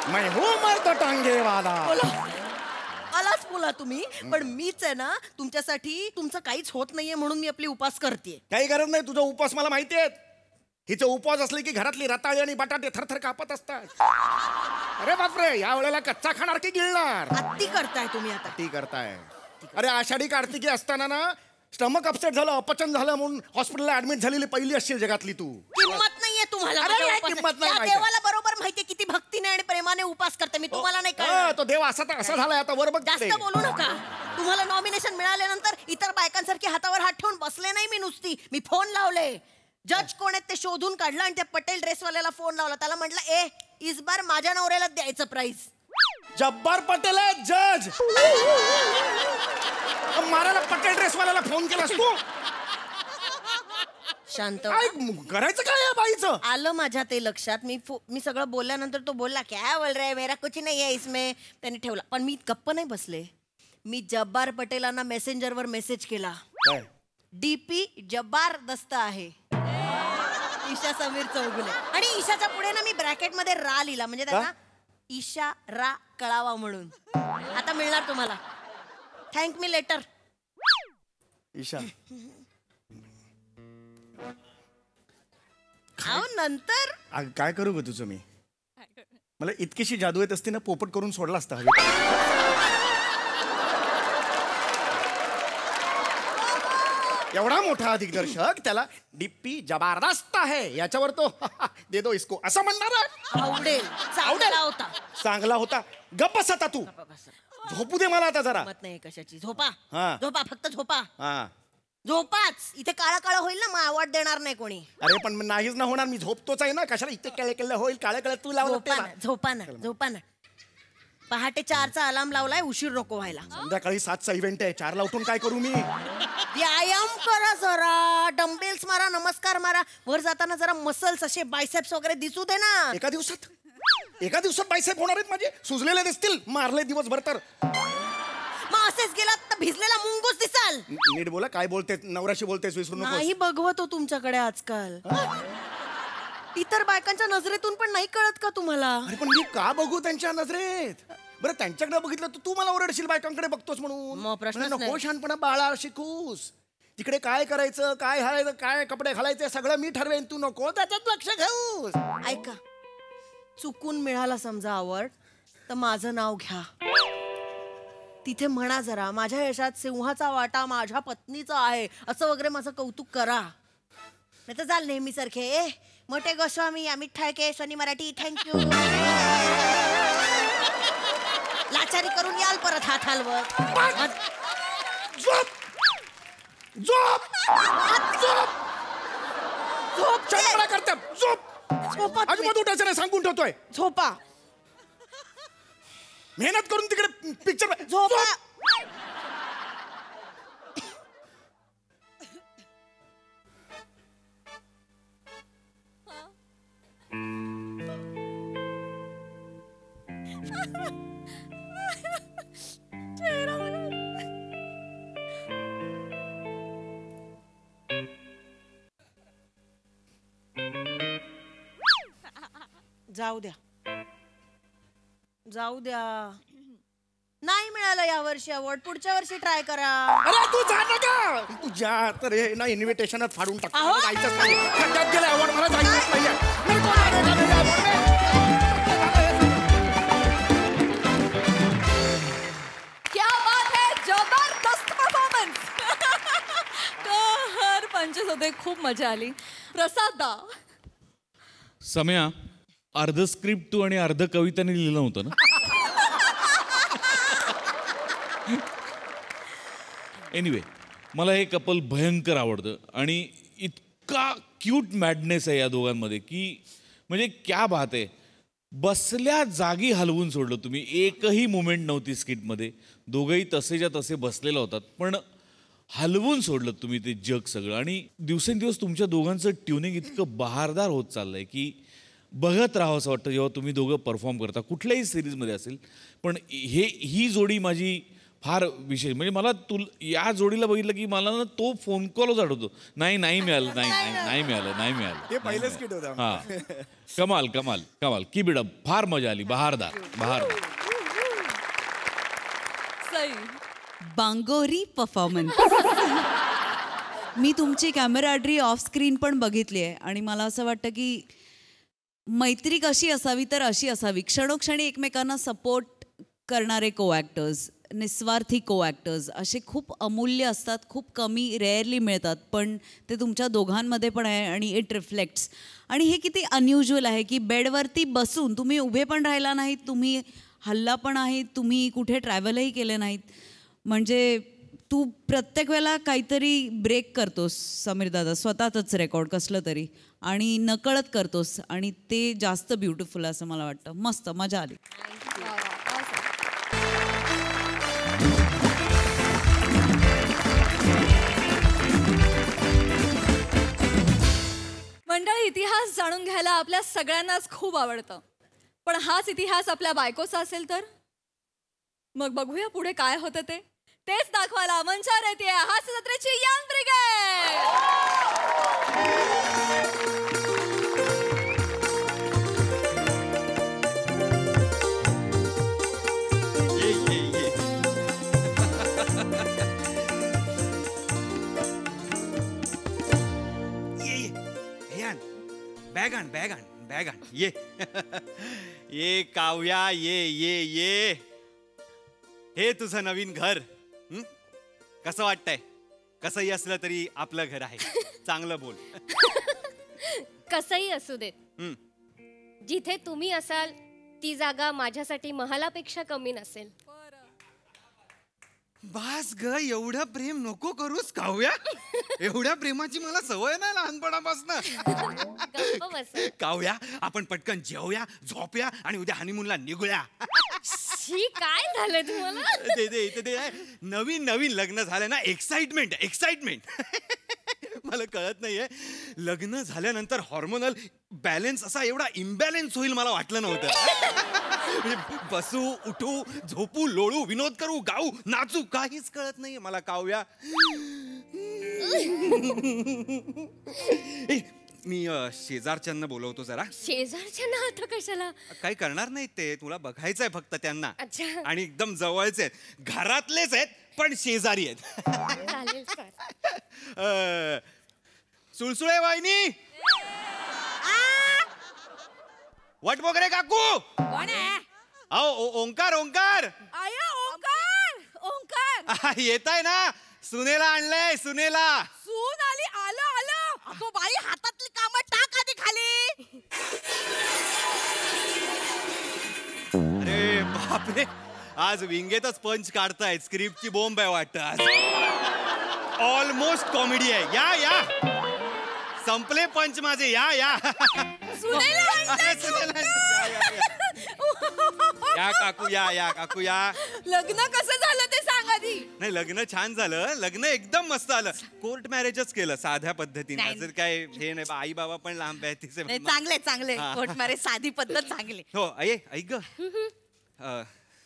मैं हूं मर्द टांगे वाला. आलाच बोला तुम्ही. पण मीच आहे ना तुमच्यासाठी. तुमचं काहीच होत नाहीये म्हणून मी आपली उपास करते. काही गरज नाही. तुझा उपवास मला माहिती आहे. हिचं उपवास असले की घरातली रताळी आणि बटाटे थरथर कापत असतात. अरे बापरे, या वेळेला कच्चा खाणार की गिळणार. अति करताय तुम्ही आता. ती करताय. अरे आषाढी कार्तिकी असताना ना स्टमक अपसेट झालं, अपचन झालं म्हणून हॉस्पिटलला ऍडमिट झालेली पहिली असशील जगातली तू. किंमत नाहीये तुम्हाला. अरे माझ्या काय उपासाची. किंमत नाही त्या माहिती. देवाला बरोबर माहितीये किती भक्तीने आणि प्रेमाने उपास करते मी. तुम्हाला नाही कळणार. तो देव असा असा झालाय आता. वर बघ. जास्त बोलू नका. तुम्हाला नॉमिनेशन मिळाल्यानंतर इतर बायकांसारखी हातावर हात ठेवून बसले नाही मी नुसती. मी फोन लावले. जज कोण आहेत ते शोधून काढलं आणि त्या पटेल ड्रेसवाल्याला फोन लावला. त्याला म्हटलं इस बार माझ्या नवऱ्याला द्यायचं प्राइज. जब्बार पटेल आहे जज. मारायला पटेल ड्रेसवाल्याला फोन केलास तू. शांत काय करायचं काय या बाईचं. आलं माझ्या ते लक्षात. मी सगळं बोलल्यानंतर तो बोलला क्या बोल रहा है, मेरा कुछ नहीं है इसमें. त्यांनी ठेवला. पण मी गप्प नाही बसले. मी जब्बार पटेलांना मेसेंजरवर मेसेज केला. डीपी जबरदस्त आहे. ईशा समीर चौगुले. आणि ईशाच्या पुढे ना मी ब्रॅकेट मध्ये रा लिहिला. म्हणजे त्यांना ईशा रा कळावा म्हणून. आता मिळणार तुम्हाला. Thank me later. ईशा अहो नंतर काय करू ग तुझं मी? मला इतकीशी जादू येत असते ना, पोपट करून सोडला असता हवेत. एवढा मोठा दिग्दर्शक, त्याला डिप्पी जबरदस्त आहे याच्यावर तो दे दो इसको असं म्हणणार आहे? आवडेल, चांगला होता. चांगला होता. गप्प बस आता तू. झोपू दे मला आता जरा. मत नाही कशाची. झोपा हा. झोपा, फक्त झोपा. हा. झोपाच. इथे काळा काळा होईल ना, मग अवॉर्ड देणार नाही कोणी. अरे पण नाहीच ना होणार, मी झोपतोच आहे ना. कशाला इथे केळे केळे होईल, काळे काळे तू लावलं ते झोपा ना, झोपा ना, झोपा ना. पहाटे 4चा अलार्म लावलाय, उशीर नको व्हायला. संध्याकाळी 7चा इव्हेंट आहे. 4ला उठून काय करू मी? व्यायाम करा जरा, डम्बेल्स मारा, नमस्कार मारा. वर जाताना जरा मसल्स असे बायसेप्स वगैरे दिसू दे ना. एका दिवसात बायसेप होणार आहेत माझे? सुजलेले दिसतील मारले दिवसभर तर. मग असेच गेलात तर भिजलेला मुंगूस दिसाल. नीट बोला, काय बोलते? नवऱ्याशी बोलतेस, विसरू नको. नाही बघवत हो तुमच्याकडे आजकाल. इतर बायकांच्या नजरेतून पण नाही कळत का तुम्हाला? अरे पण मी का बघू त्यांच्या नजरेत? बरं त्यांच्याकडे बघितलं तर तू मला ओरडशील बायकांकडे बघतोस म्हणून. मग प्रश्नच म्हणजे नको नाही. शहाणपणा बाळा शिकूस. तिकडे काय करायचं, काय घालायचं, काय कपडे घालायचे सगळं मी ठरवेन. तू नको त्याच्यात लक्ष घेऊस. ऐका, चुकून मिळाला समजा अवॉर्ड तर माझं नाव घ्या. तिथे म्हणा जरा, माझ्या यशात सिंहाचा वाटा माझ्या पत्नीचा आहे असं वगैरे माझं कौतुक करा. नाही तर चाल नेहमी सारखे मोठे गोस्वामी, अमित ठाळके, शनी मराठी, थँक्यू. लाचारी करून याल परत हात हलवत. झोप झोप झोप झोप चळमळा करते. झोप. झोपा तुम्ही. अजिबात उठायचं नाही, सांगून ठेवतोय. झोपा मेहनत करून तिकडे पिक्चर झोपा. जाऊ द्या, जाऊ द्या. नाही मिळालं यावर्षी अवॉर्ड, पुढच्या वर्षी ट्राय करा. अरे तू जा ना का. तुझ्या तर हे ना इन्व्हिटेशनच फाडून टाक. अहो. जायचंच नाही. खड्ड्यात गेलं अवॉर्ड, मला जायचंच नाहीये. क्या बात है, जबरदस्त परफॉर्मन्स. कहर पंचेस होते, खूप मजा आली. प्रसाद दा, सम्या, अर्ध स्क्रिप्ट तू आणि अर्ध कविताने लिहिलं होतं ना? एनिवे, मला हे कपल भयंकर आवडतं आणि इतका क्यूट मॅडनेस आहे या दोघांमध्ये की म्हणजे क्या बात आहे. बसल्या जागी हलवून सोडलं तुम्ही. एकही मुमेंट नव्हती स्किटमध्ये. दोघंही तसेच्या तसे बसलेला होतात, पण हलवून सोडलं तुम्ही ते जग सगळं. आणि दिवसेंदिवस तुमच्या दोघांचं ट्युनिंग इतकं बहारदार होत चाललंय की बघत राहावं असं वाटतं जेव्हा तुम्ही दोघं परफॉर्म करता, कुठल्याही सिरीजमध्ये असेल. पण ही जोडी माझी फार विशेष. म्हणजे मला या जोडीला बघितलं की मला ना तो फोन कॉलच आठवतो. नाही मिळालं, नाही मिळालं. ते पहिलेच किट होतं. हा, कमाल कमाल कमाल. की बिडम, फार मजा आली. बहारदार. सई. बांगोरी परफॉर्मन्स. मी तुमची कॅमेराड्री ऑफ स्क्रीन पण बघितली आहे आणि मला असं वाटतं की मैत्री कशी असावी तर अशी असावी. क्षणोक्षणी एकमेकांना सपोर्ट करणारे को ॲक्टर्स, निस्वार्थी को ॲक्टर्स असे खूप अमूल्य असतात. खूप कमी, रेअरली मिळतात, पण ते तुमच्या दोघांमध्ये पण आहे आणि इट रिफ्लेक्ट्स. आणि हे किती अनयुज्युअल आहे की बेडवरती बसून तुम्ही उभे पण राहिला नाहीत, तुम्ही हल्ला पण आहेत, तुम्ही कुठे ट्रॅव्हलही केले नाहीत. म्हणजे तू प्रत्येक वेळेला काहीतरी ब्रेक करतोस समीर दादा, स्वतःच रेकॉर्ड कसलं तरी, आणि नकळत करतोस, आणि ते जास्त ब्युटिफुल असं मला वाटतं. मस्त मजा आली. मंडळी, इतिहास जाणून घ्यायला आपल्या सगळ्यांनाच खूप आवडतं, पण हाच इतिहास आपल्या बायकोचा असेल तर मग बघूया पुढे काय होतं ते. तेच दाखवायला मंचावर येते हास्य जत्रेची यंग ब्रिगेड. बॅग आण ये ये काव्या ये हे तुझं नवीन घर. कसं वाटतंय? कसंही असलं तरी आपलं घर आहे. चांगलं बोल. कसंही असू देत, जिथे तुम्ही असाल ती जागा माझ्यासाठी महालापेक्षा कमी नसेल. बास ग, एवढं प्रेम नको करूस काव्या. एवढ्या प्रेमाची मला सवय नाही लहानपणापासून. काव्या, आपण पटकन जेवूया, झोपूया आणि उद्या हनीमूनला निघूया. काय झालं तुम्हाला? ते नवीन लग्न झालं ना, एक्साइटमेंट. मला कळत नाहीये, लग्न झाल्यानंतर हॉर्मोनल बॅलन्स असा एवढा इम्बॅलन्स होईल मला वाटलं नव्हतं. बसू, उठू, झोपू, लोळू, विनोद करू, गाऊ, नाचू, काहीच कळत नाहीये मला काव्या. मी शेजारच्यांना बोलवतो जरा. शेजारच्यांना आता कशाला? काही करणार नाहीत ते, तुला बघायचंय फक्त त्यांना. अच्छा. आणि एकदम जवळचे आहेत, घरातलेच आहेत पण शेजारी आहेत. चालेल सर. सुळसुळे वाहिनी, वटबोगरे काकू. कोण आहे? अहो ओंकार. आया ओंकार. येत आहे ना, सुनेला आणलंय, सुनेला. सून आली. आलं. अगो बाई, हातातली कामं टाक आधी खाली. अरे बापरे, आज विंगेतच पंच काढतायत. स्क्रिप्टची बॉम्ब आहे वाटतं आज. ऑलमोस्ट कॉमेडी आहे. या संपले पंच माझे. या या काकू, या काकू या. लग्न कसं झालं ते सांग आधी. नाही, लग्न छान झालं. लग्न एकदम मस्त आलं. कोर्ट मॅरेजच केलं साध्या पद्धतीने. असं काय हे नाही. आई बाबा पण लांब आहे तिचे. चांगले कोर्ट मॅरेज, साधी पद्धत चांगली. हो. ऐक ग,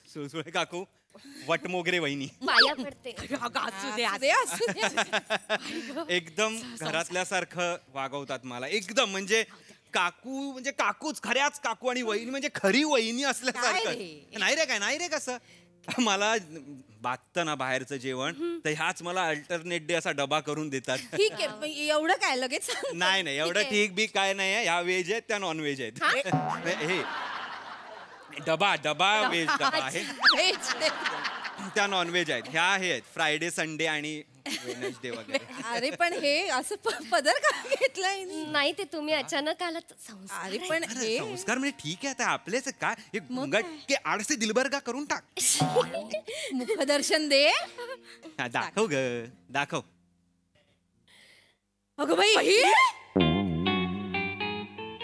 सुळसुळे काकू, वटमोगरे वहिनी. पाया पडते. एकदम घरातल्यासारखं वागवतात मला. एकदम म्हणजे काकू म्हणजे काकूच, खऱ्याच काकू. आणि वहिनी म्हणजे खरी वहिनी असल्यासारखं. नाही रे कसं. मला बागतं ना बाहेरचं जेवण, तर ह्याच मला अल्टरनेट डे असा डबा करून देतात. ठीक आहे, एवढं काय लगेच? नाही एवढं ठीक बी काय नाही. ह्या व्हेज आहेत, त्या नॉन व्हेज आहेत. हे डबा व्हेज डबा आहे, त्या नॉन व्हेज आहेत. ह्या हे आहेत फ्रायडे, संडे आणि वेडनेसडे वगैरे. अरे पण हे असं पदर का घेतलंय? नाही, ते तुम्ही अचानक आलात. अरे पण हे संस्कार म्हणजे ठीक आहे, आता आपलेच काय. हे मुंगट के आडसे दिलबरगा करून टाक. मुखदर्शन दे. दाखव ग, दाखव. अगं बाई,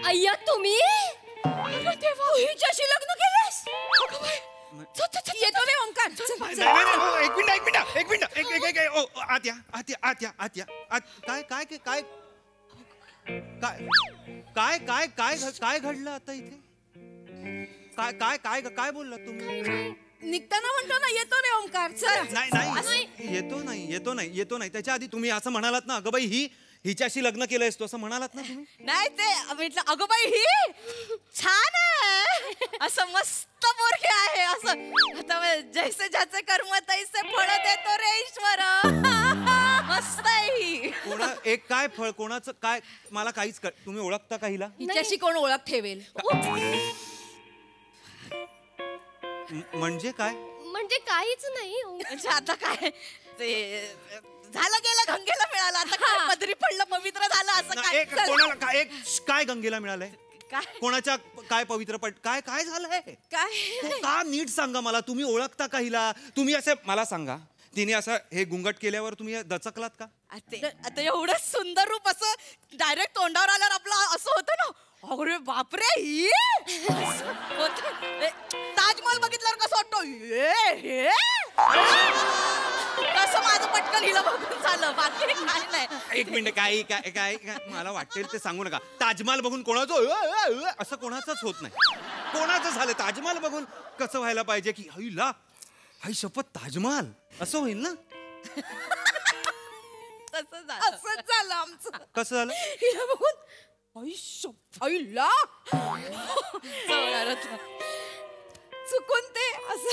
अय्या तुम्ही हिच्याशी लग्न केलंस? येतो रे ओंकार. एक मिनिट. काय घडलं आता इथे? काय बोलला तुम्ही? निघताना म्हणतो ना, येतो रे ओंकार. नाही, येतो नाही. त्याच्या आधी तुम्ही असं म्हणालात ना, अगं बाई हिच्याशी लग्न केलंयस तू, असं म्हणालात ना तुम्ही. नाही, ते म्हटलं अगं बाई ही छान आहे, असं मस्त पोरगी आहे, असं आता जैसे ज्याचे कर्म तैसे फळ देतो रे ईश्वर. मस्त आहे ही. एक काय फळ, कोणाचं काय, मला काहीच तुम्ही ओळखता का हिला? हिच्याशी कोण ओळख ठेवेल? म्हणजे काय? म्हणजे काहीच नाही. म्हणजे आता काय, ते झालं गेलं, गंगेला मिळालं. आता काय पदरी पडलं, पवित्र झालं असं काय? कोणाला काय गंगेला मिळालंय? कोणाच्या काय पवित्र काय झालंय? काय का नीट सांगा मला. तुम्ही ओळखता का हिला? तुम्ही असं मला सांगा, तिने असं हे गुंगट केल्यावर तुम्ही दचकलात का? आता एवढं सुंदर रूप असं डायरेक्ट तोंडावर आल्यावर आपलं असं होतं ना, अरे बापरे ही ताजमहल बघितल्यावर कसं वाटतं, कसं माझं पटकन हिला बघून झालं, बाकी काय नाही. एक मिनिट, काय मला वाटेल ते सांगू नका. ताजमहल बघून कोणाचं असं कोणाचंच होत नाही. कोणाचं झालं ताजमहल बघून कसं व्हायला पाहिजे की हिला, हाय शपथ ताजमहल असं होईल ना. असंच झालं आमचं. कसं झालं? हिला बघून चुकून ते असं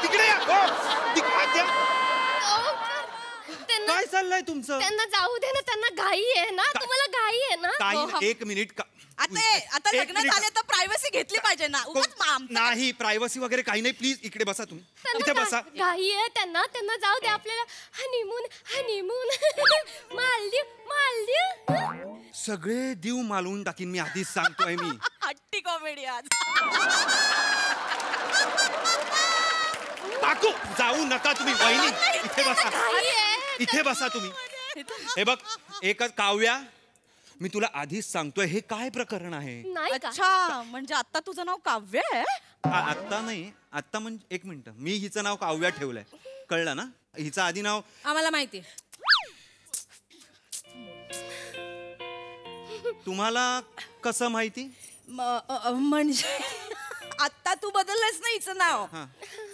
तिकडे काय चाललंय तुमचं? त्यांना जाऊ दे ना, त्यांना घाई आहे ना. तुम्हाला घाई आहे ना. काही एक मिनिट आता एक लग्न मिनिट. झाले तर प्रायव्हसी घेतली पाहिजे ना. उगाच नाही, प्रायव्हसी वगैरे काही नाही. प्लीज इकडे बसा तुम्ही, इथे बसा. घाई आहे त्यांना, त्यांना जाऊ दे. आपल्याला हनीमून हनीमून मालदीव. सगळे देव मालवून टाकीन मी, आधीच सांगतोय मी. हट्टी कॉमेडी आज. काकू जाऊ नका तुम्ही. वहिनी इथे बसा, घाई आहे. इथे बसा तुम्ही. हे बघ, एकच काव्या, मी तुला आधीच सांगतोय हे काय प्रकरण आहे. नाही का? अच्छा, म्हणजे आता तुझं नाव काव्य आहे? आत्ता नाही, आत्ता म्हणजे एक मिनिट, मी हिचं नाव काव्या ठेवलंय, कळलं ना? हिचं आधी नाव आम्हाला माहिती. तुम्हाला कसं माहिती? म्हणजे आता तू बदललंस ना हिचं नाव,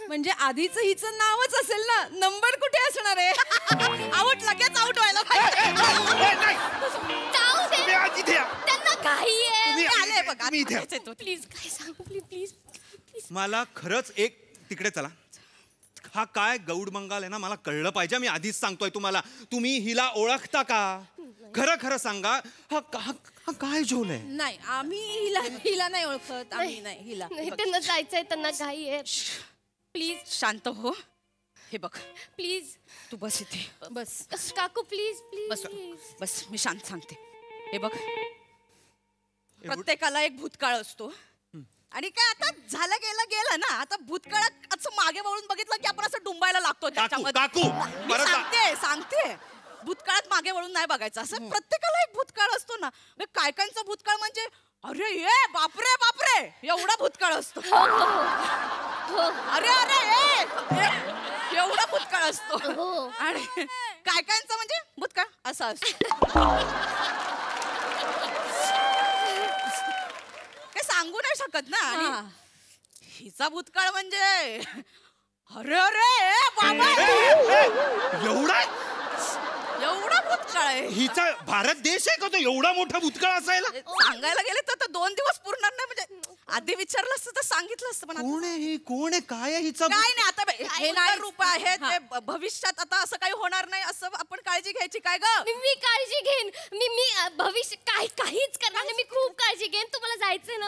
म्हणजे आधीच हिचं नावच असेल ना. नंबर कुठे असणार आहे? आउट, लगेच आउट व्हायला पाहिजे. जाऊ दे. इथे या. त्यांना घाई आहे. तुम्ही आले बघ, मी इथे. प्लीज काय सांगू, प्लीज प्लीज. मला खरंच एक तिकडे चला. हा काय गौड बंगाल आहे ना, मला कळलं पाहिजे. मी आधीच सांगतोय तुम्हाला. तुम्ही हिला ओळखता का? खरं खरं सांगा. हा काय झोल आहे? नाही, आम्ही हिला नाही ओळखत. आम्ही नाही हिला. नाही, त्यांना जायचंय, त्यांना घाई आहे. प्लीज शांत हो. हे बघ, प्लीज तू बस इथे. बस काकू, प्लीज बस प्लीज. बस, मी शांत सांगते. हे बघ, प्रत्येकाला एक भूतकाळ असतो. आणि काय आता झालं गेलं ना. आता भूतकाळात असं मागे वळून बघितलं की आपण असं डुंबायला लागतो त्याच्यामध्ये. काकू मी सांगते भूतकाळात मागे वळून नाही बघायचं. असं प्रत्येकाला एक भूतकाळ असतो ना. काय कायचा भूतकाळ म्हणजे अरे ये बापरे बापरे एवढा भूतकाळ असतो. अरे अरे एवढा भूतकाळ असतो. आणि काय कायचा म्हणजे भूतकाळ असा असतो. काय सांगू नाही शकत ना. आणि हिचा भूतकाळ म्हणजे अरे अरे बाबा एवढा भूतकाळ आहे. हिचा भारत देश आहे का तो एवढा मोठा भूतकाळ असायला? सांगायला गेले तर 2 दिवस पुरणार नाही. म्हणजे आधी विचारलं असतं तर सांगितलं असतं. पण कोण आहे ही? कोण आहे? काय आहे हिचा? काय नाही. आता हे नाही रूप आहे ते. भविष्यात आता असं काही होणार नाही असं आपण काळजी घ्यायची. काय ग? मी काळजी घेईन. मी भविष्य काहीच करणार नाही. मी खूप काळजी घेईन. तुम्हाला जायचंय ना?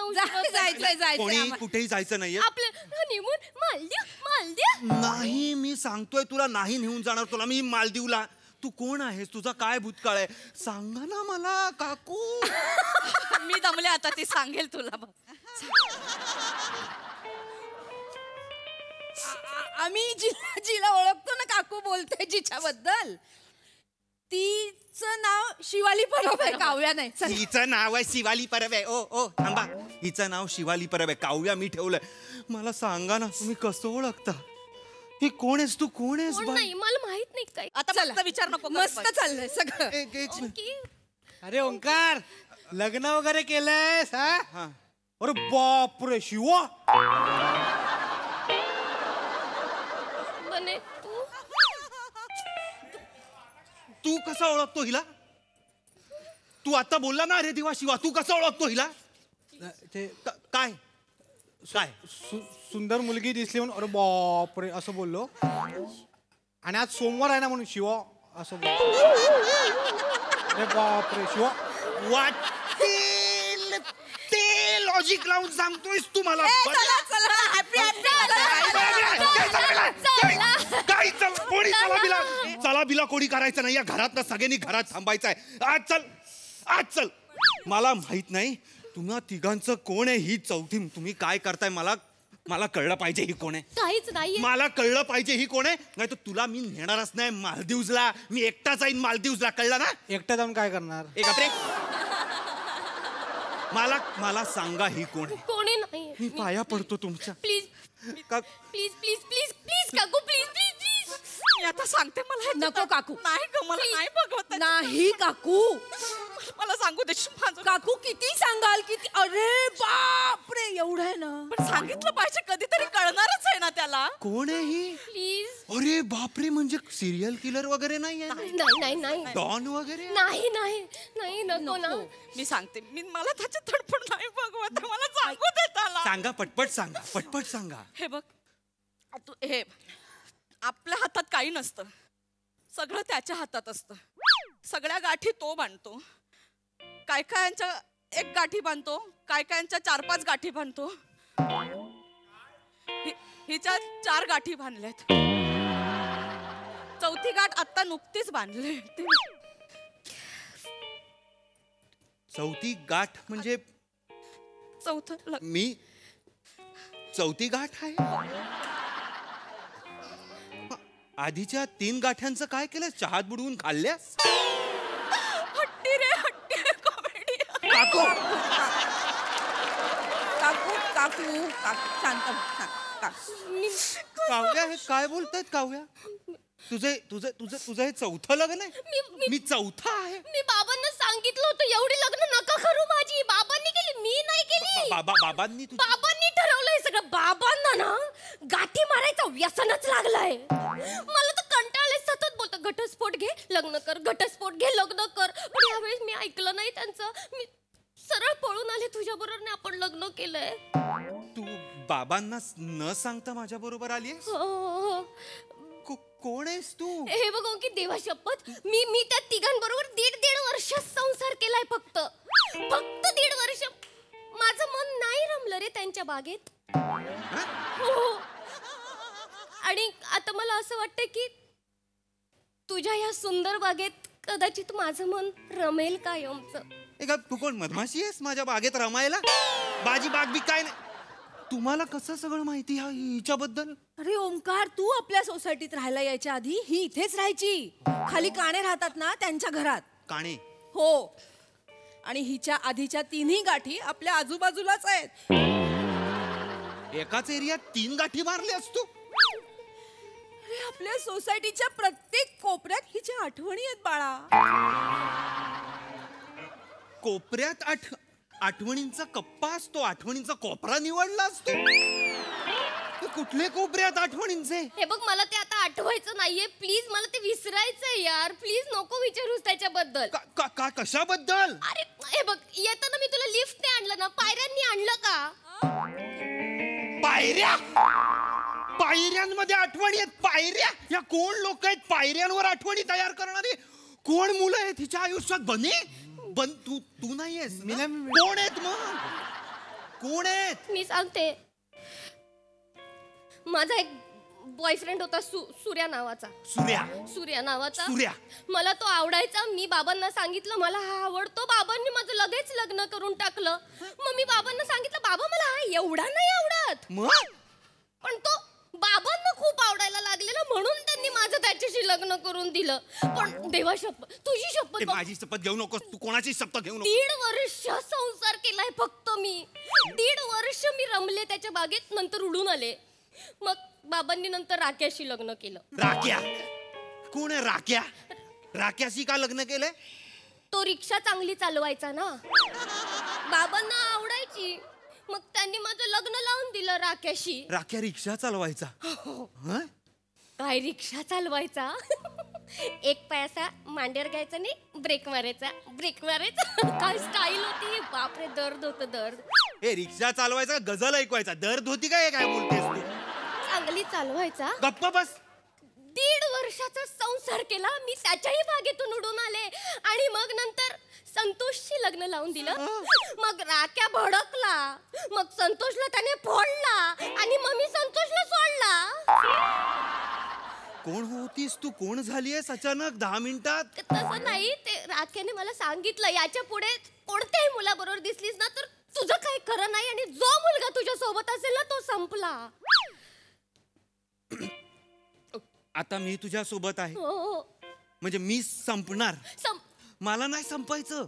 जायचंय. कोणी कुठेही जायचं नाहीये. आपलं हनीमून मालदीव. नाही, मी सांगतोय तुला नाही नेऊन जाणार तुला मी मालदीवला. तू कोण आहेस? तुझा काय भूतकाळ आहे? सांगा ना मला काकू. मी दमले आता. ती सांगेल तुला. आम्ही जिला ओळखतो ना, काकू बोलते जिच्याबद्दल, तिचं नाव शिवाली परब आहे, काव्या नाही. हिचं नाव आहे शिवाली परब आहे. ओ थांबा, हिचं नाव शिवाली परब आहे. काव्या मी ठेवलंय. मला सांगा ना, तुम्ही कसं ओळखता? ही कोण आहेस? तू कोण आहेस? नाही, मला माहित नाही काय. आता फक्त विचार नको. मस्त चाललंय सगळं. अरे ओंकार, लग्न वगैरे केलंयस? हा. अरे बापरे शिवा. बने तू कसा ओळखतो हिला? तू आता बोलला ना अरे देवा शिवा, तू कसा ओळखतो हिला? ते काय काय सुंदर मुलगी दिसली म्हणून अरे बापरे असं बोललो. आणि आज सोमवार आहे ना म्हणून शिवा असं बोललो. अरे बापरे शिवा. वाटेल ते लॉजिक लावून सांगतोयस तू मला? चला बिला कोणी करायचं नाही. या घरात सगळ्यांनी घरात थांबायचं आहे. आज चल. मला माहित नाही तुम्हा तिघांचं कोण आहे ही चौथी. तुम्ही काय करताय मला कळलं पाहिजे ही कोण आहे. काहीच नाही. मला कळलं पाहिजे ही कोण आहे. नाही तर तुला मी नेणारच नाही मालदीवला. मी एकटा जाईन मालदीवला, कळलं ना? एकटा जाऊन काय करणार? मला सांगा ही कोण आहे. कोणी नाही. मी पाया पडतो तुमच्या. Please please please please please काकू, प्लीज प्लीज प्लीज. मी आता सांगते. मला नको काकू. नाही ग, मला नाही बघवत. नाही काकू. मला सांगू दे काकू. किती सांगाल? किती? अरे बापरे एवढं आहे ना. पण सांगितलं पाहिजे, कधीतरी कळणारच आहे ना त्याला. कोण आहे ही? प्लीज. अरे बापरे, म्हणजे सिरियल किलर वगैरे नाही आहे? नाही डॉन वगैरे नाही नको ना. मी सांगते. मला त्याची तडफड नाही बघवत. मला सांगू दे त्याला. सांगा, पटपट सांगा. हे बघ, हे आपल्या हातात काही नसतं. सगळं त्याच्या हातात असतं. सगळ्या गाठी तो बांधतो. काय कायांच्या एक गाठी बांधतो, काय कायांच्या 4-5 गाठी बांधतो. हिच्या 4 गाठी बांधल्यात. चौथी गाठ आता नुकतीच बांधले. चौथी गाठ म्हणजे मी चौथी गाठ आहे. आधीच्या 3 गाठ्यांचं काय केलं? चहात बुडवून खाल्ल्यास? हट्टी रे हट्टी कॉमेडी. काकू काकू काकू काकू शांत. काव्या हे काय बोलतायत काव्या? तुझं हे चौथं लग्न आहे? मी चौथा आहे. मी बाबांना सांगितलं होतं एवढी लग्न नका करू माझी. बाबांनी केली, मी नाही केली. बाबांनी ठरवलंय सगळं. बाबांना ना गाठी मारायचं व्यसनच लागलंय. मला तर कंटाळलंय. सतत बोलतं घटस्फोट घे लग्न कर, घटस्फोट घे लग्न कर. पण यावेळेस मी ऐकलं नाही त्यांचं. मी सरळ पळून आले तुझ्या बरोबर. आपण लग्न केलंय. तू बाबांना न सांगता माझ्या बरोबर आली? कोण आहेस तू? हे बघ की देवा शपथ, मी त्या तिघांबरोबर 1.5 वर्ष संसार केलाय. फक्त 1.5 वर्ष. माझं मन नाही रमलं रे त्यांच्या बागेत. हो. आणि आता मला असं वाटतं की तुझ्या या सुंदर बागेत कदाचित माझं मन रमेल कायमचं. तू कोण मधमाशी आहेस माझ्या बागेत रमायला? बाजी बाग बी काय नाही. तुम्हाला कसं सगळं माहिती हिच्याबद्दल? अरे ओंकार, तू आपल्या सोसायटीत राहायला यायच्या आधी ही इथेच राहायची. खाली काणे राहतात ना त्यांच्या घरात. काणे? हो. आणि हिच्या आधीच्या 3ही गाठी आपल्या आजूबाजूलाच आहेत. एकाच एरियात 3 गाठी मारली असतो. अरे आपल्या सोसायटीच्या प्रत्येक कोपऱ्यात हिच्या आठवणी आहेत बाळा. कोपऱ्यात आठवणींचा कप्पा असतो. आठवणींचा कोपरा निवडला असतो. कुठले कोपऱ्यात आठवणींचे? हे बघ मला ते आता आठवायचं नाहीये. प्लीज मला ते विसरायचंय यार. प्लीज नको विचारूस त्याच्याबद्दल. कशाबद्दल? अरे हे बघ येताना मी तुला लिफ्टने आणलं ना, पायऱ्यांनी आणलं का? पायऱ्या? पायऱ्यांमध्ये आठवणी आहेत? पायऱ्या? या कोण लोक आहेत पायऱ्यांवर आठवणी तयार करणारी? कोण मुलं आहेत तिच्या आयुष्यात? तू नाहीयेस? कोण आहेत मग? कोण आहेत? मी सांगते. माझा एक बॉयफ्रेंड होता सूर्या नावाचा. सूर्या नावाचा. मला तो आवडायचा. मी बाबांना सांगितलं मला हा आवडतो. बाबांनी माझं लगेच लग्न करून टाकलं. मग मी बाबांना सांगितलं बाबा मला हा एवढा नाही आवडत. पण तो बाबांना खूप आवडायला लागलेला म्हणून त्यांनी माझं त्याच्याशी लग्न करून दिलं. पण देवा शपथ, तुझी शपथ. माझी शपथ घेऊ नकोस. तू कोणाची शपथ घेऊ नको. 1.5 वर्ष संसार केलाय फक्त मी. 1.5 वर्ष मी रमले त्याच्या बागेत. नंतर उडून आले. मग बाबांनी नंतर राक्याशी लग्न केलं. राक्या? कोण आहे राक्या? राक्याशी का लग्न केलंय? तो रिक्षा चांगली चालवायचा ना, बाबांना आवडायची. मग त्यांनी माझं लग्न लावून दिलं राक्याशी. राक्या रिक्षा चालवायचा? काय रिक्षा चालवायचा? एक पैसा मांडीवर घ्यायचा नाही, ब्रेक मारायचा. काय स्टाईल होती. बापरे दर्द होतं दर्द. हे रिक्षा चालवायचा गझल ऐकवायचा? दर्द होती काय? काय बोलतेस तू? चांगली चालवायचा. गप्प बस. 1.5 वर्षाचा संसार केला मी. त्याच्याही बागेतून उडून आले. आणि मग नंतर संतोषशी लग्न लावून दिलं. मग राक्या भडकला. मग संतोषला त्याने फोडला. आणि मग मी संतोषला सोडला. कोण होतीस तू? कोण झालीयस अचानक 10 मिनिटात? तसं नाही. ते राख्याने मला सांगितलं याच्या पुढे कोणत्याही मुलाबरोबर दिसलीस ना तर तुझं काही खरं नाही. आणि जो मुलगा तुझ्या सोबत असेल ना तो संपला. आता मी तुझ्या सोबत आहे हो. म्हणजे मी संपणार? मला नाही संपायचं.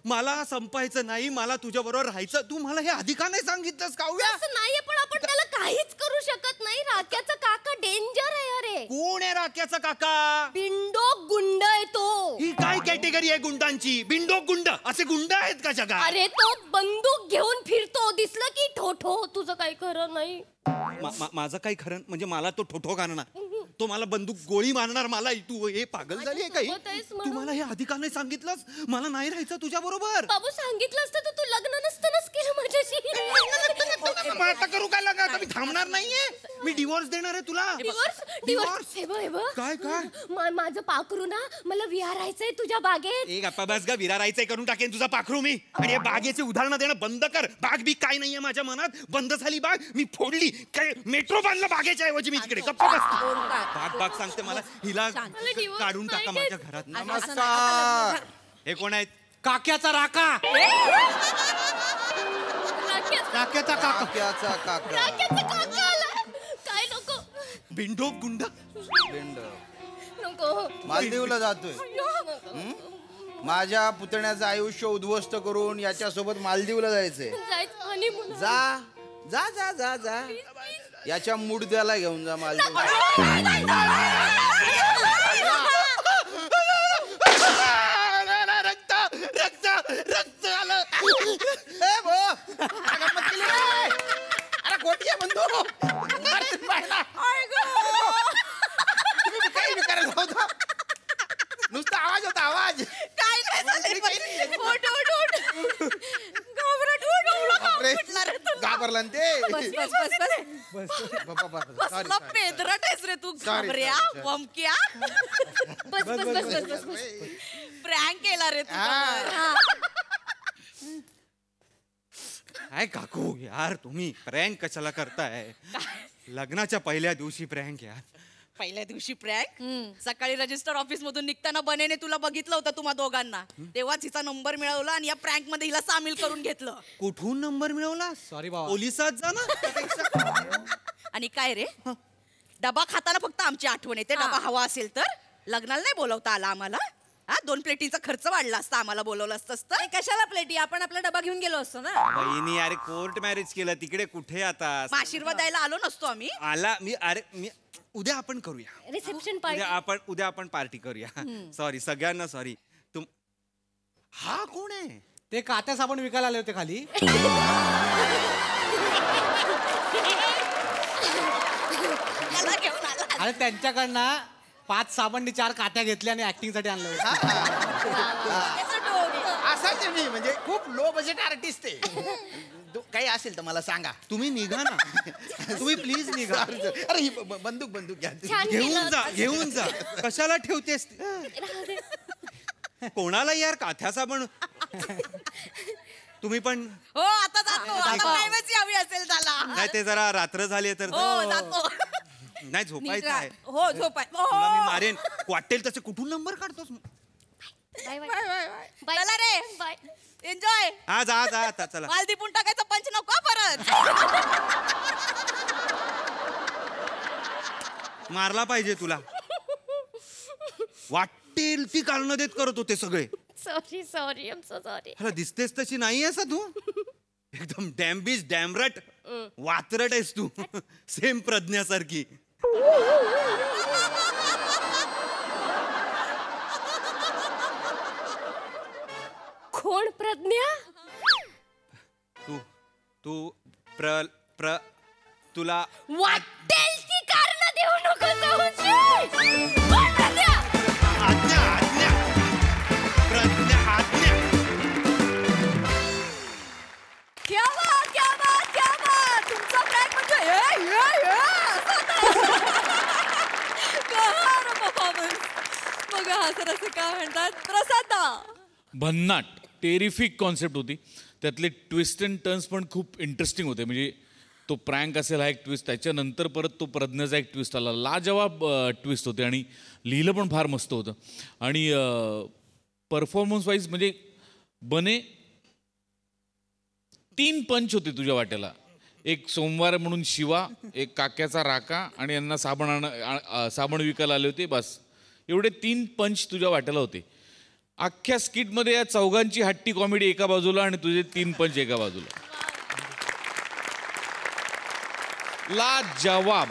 मला संपायचं नाही. मला तुझ्या बरोबर राहायचं. तू मला हे आधी का नाही सांगितलंस काव्या? असं नाहीये पण आपण त्याला काहीच करू शकत नाही. राक्याचा काका डेंजर आहे. अरे कोण आहे राक्याचा काका? बिंडोक गुंड आहे तो. ही काय कॅटेगरी आहे गुंडांची? बिंडोक गुंड असे गुंड आहेत का जगात? अरे तो बंदूक घेऊन फिरतो. दिसलं की ठोठो. तुझं काही खरं नाही. माझं काही खरं म्हणजे मला तो ठोठो घालणार. तो मला बंदूक गोळी मारणार. मला तू हे पागल झाली आहे काही? तू मला हे आधी का नाही सांगितलंस? मला नाही राहायचं तुझ्या बरोबर. बाबू सांगितलं असतं तर तू लग्न नसतानाच केलं माझ्याशी. आता करू काय लग्न? आता मी थांबणार नाहीये. मी डिवोर्स देणार आहे तुला. डिवोर्स हे बघ काय काय माझं पाखरू ना मला विहारायचंय तुझ्या बागेत. एक गप्पा बस गा. विरारायचंय करून टाकेन तुझा पाखरू मी. आणि बागेचे उदाहरणं देणं बंद कर. बाग बी काय नाहीये माझ्या मनात. बंद झाली बाग. मी फोडली. काय मेट्रो बांधलं बागेच्या ऐवजी मी तिकडे. गप्पा बस. बाग बाग सांगते मला. हिला काढून टाका माझ्या घरात. नमस्कार. हे कोण आहेत? काक्याचा राका. राक्याचा काका. काय नको बिंडो गुंड. नको. मालदीवला जातोय. माझ्या पुतण्याचं आयुष्य उद्ध्वस्त करून याच्यासोबत मालदीवला जायचंय. जा जा जा जा जा. याच्या मुडद्याला घेऊन जा मालदीव. रक्त आलं. अरे गोटी आहे बंधू. काही विचारायला होता. नुसता आवाज होता आवाज. घाबरला ते. पेदरट रे तू. घाबऱ्या वमक्या. प्रँक केला रे तू. काय काकू यार तुम्ही प्रँक कशाला करताय? लग्नाच्या पहिल्या दिवशी प्रँक यार. पहिल्या दिवशी प्रँक. सकाळी रजिस्टर ऑफिस मधून निघताना बनेने तुला बघितलं होतं तुम्हा दोघांना. तेव्हाच हिचा नंबर मिळवला आणि या प्रँक मध्ये हिला सामील करून घेतलं. कुठून नंबर मिळवला? सॉरी बाबा. पोलिसात जा ना. आणि काय रे डबा खाताना फक्त आमची आठवण येते. डबा हवा असेल तर लग्नाला नाही बोलवता आला आम्हाला. 2 प्लेटीचा खर्च वाढला असता आम्हाला बोलवलं असतं. कशाला प्लेटी? आपण आपला डबा घेऊन गेलो असतो ना. बहिणी अरे कोर्ट मॅरेज केलं तिकडे कुठे आता? आशीर्वाद द्यायला आलो नसतो आम्ही. आला मी. अरे मी उद्या आपण करूया. रिसेप्शन उद्या आपण पार्टी करूया. सॉरी सगळ्यांना सॉरी. हा कोण आहे? ते कात्या साबण विकायला आले होते खाली. अरे त्यांच्याकडनं 5 साबण 4 कात्या घेतल्या आणि ऍक्टिंग साठी आणलं. असाच मी म्हणजे खूप लो बजेट आर्टिस्ट आहे. काही असेल तर मला सांगा. तुम्ही निघा ना. तुम्ही प्लीज निघा. अरे ही बंदूक घ्या. घेऊन जा. कशाला ठेवतेस? कोणाला यार काथ्या साबण. तुम्ही पण. हो आता जातो. यावी असेल त्याला. नाही ते जरा रात्र झाली तर. जातो. नाही झोपायचं आहे. हो झोपाय. मी मारेन. वाटेल तसे कुठून नंबर काढतोस? चला रे बाय. एन्जॉय. हा जा आता चला. मालदीपून टाकायचं पंच नको परत. मारला पाहिजे तुला. वाटेल ती कारणं देत करत होते सगळे. Sorry I am so sorry. अरे दिसतेस तशी नाही आहेस तू. एकदम डॅम्बिश डॅमरट वात्रट आहेस तू. सेम प्रज्ञासारखी. कोण प्रज्ञा? तू प्र तुला वाटेल ती कारण देऊ नको. प्रज्ञा क्या बात. तुमचा प्रँक म्हणजे बघा हा सर असं काय म्हणतात. प्रसादा भन्नाट टेरिफिक कॉन्सेप्ट होती. त्यातले ट्विस्ट अँड टर्न्स पण खूप इंटरेस्टिंग होते. म्हणजे तो प्रँक असेल हा एक ट्विस्ट, त्याच्यानंतर परत तो प्रज्ञाचा एक ट्विस्ट आला. लाजवाब ट्विस्ट होते आणि लिहिलं पण फार मस्त होतं. आणि परफॉर्मन्स वाईज म्हणजे बने 3 पंच होते तुझ्या वाट्याला. एक सोमवार म्हणून शिवा, एक काक्याचा राका आणि यांना साबण विकायला आले होते. बस एवढे 3 पंच तुझ्या वाट्याला होते. अख्ख्या स्किटमध्ये या चौघांची हट्टी कॉमेडी एका बाजूला आणि तुझे 3 पंच एका बाजूला. लाजवाब.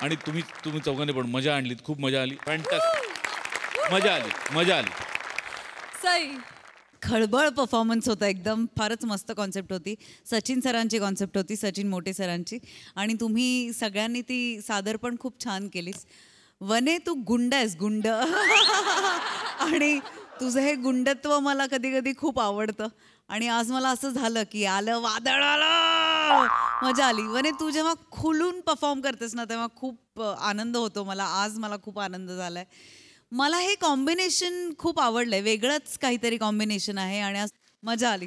आणि तुम्ही चौघांनी पण मजा आणलीत. खूप मजा आली. फॅन्टास्टिक. मजा आली. सई खळबळ परफॉर्मन्स होता एकदम. फारच मस्त कॉन्सेप्ट होती. सचिन सरांची कॉन्सेप्ट होती, सचिन मोटे सरांची. आणि तुम्ही सगळ्यांनी ती सादर पण खूप छान केलीस. वने तू गुंड आहेस, गुंड. आणि तुझं हे गुंडत्व मला कधी कधी खूप आवडतं आणि आज मला असं झालं की आलं वादळ आलं, मजा आली. वने तू जेव्हा खुलून परफॉर्म करतेस ना तेव्हा खूप आनंद होतो मला. आज मला खूप आनंद झालाय. मला हे कॉम्बिनेशन खूप आवडलंय, वेगळंच काहीतरी कॉम्बिनेशन आहे आणि आज मजा आली.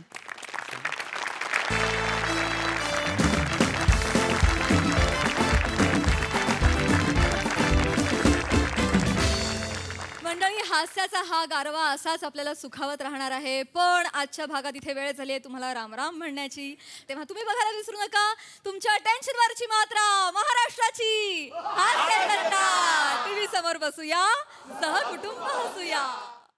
मंडळी, हास्याचा हा गारवा असाच आपल्याला सुखावत राहणार आहे. पण आजच्या भागात इथे वेळ झाली आहे तुम्हाला रामराम म्हणण्याची. तेव्हा तुम्ही बघायला विसरू नका तुमच्या टेन्शनवरची मात्रा महाराष्ट्राची हास्य टीव्ही समोर बसूया, सहकुटुंब हसूया.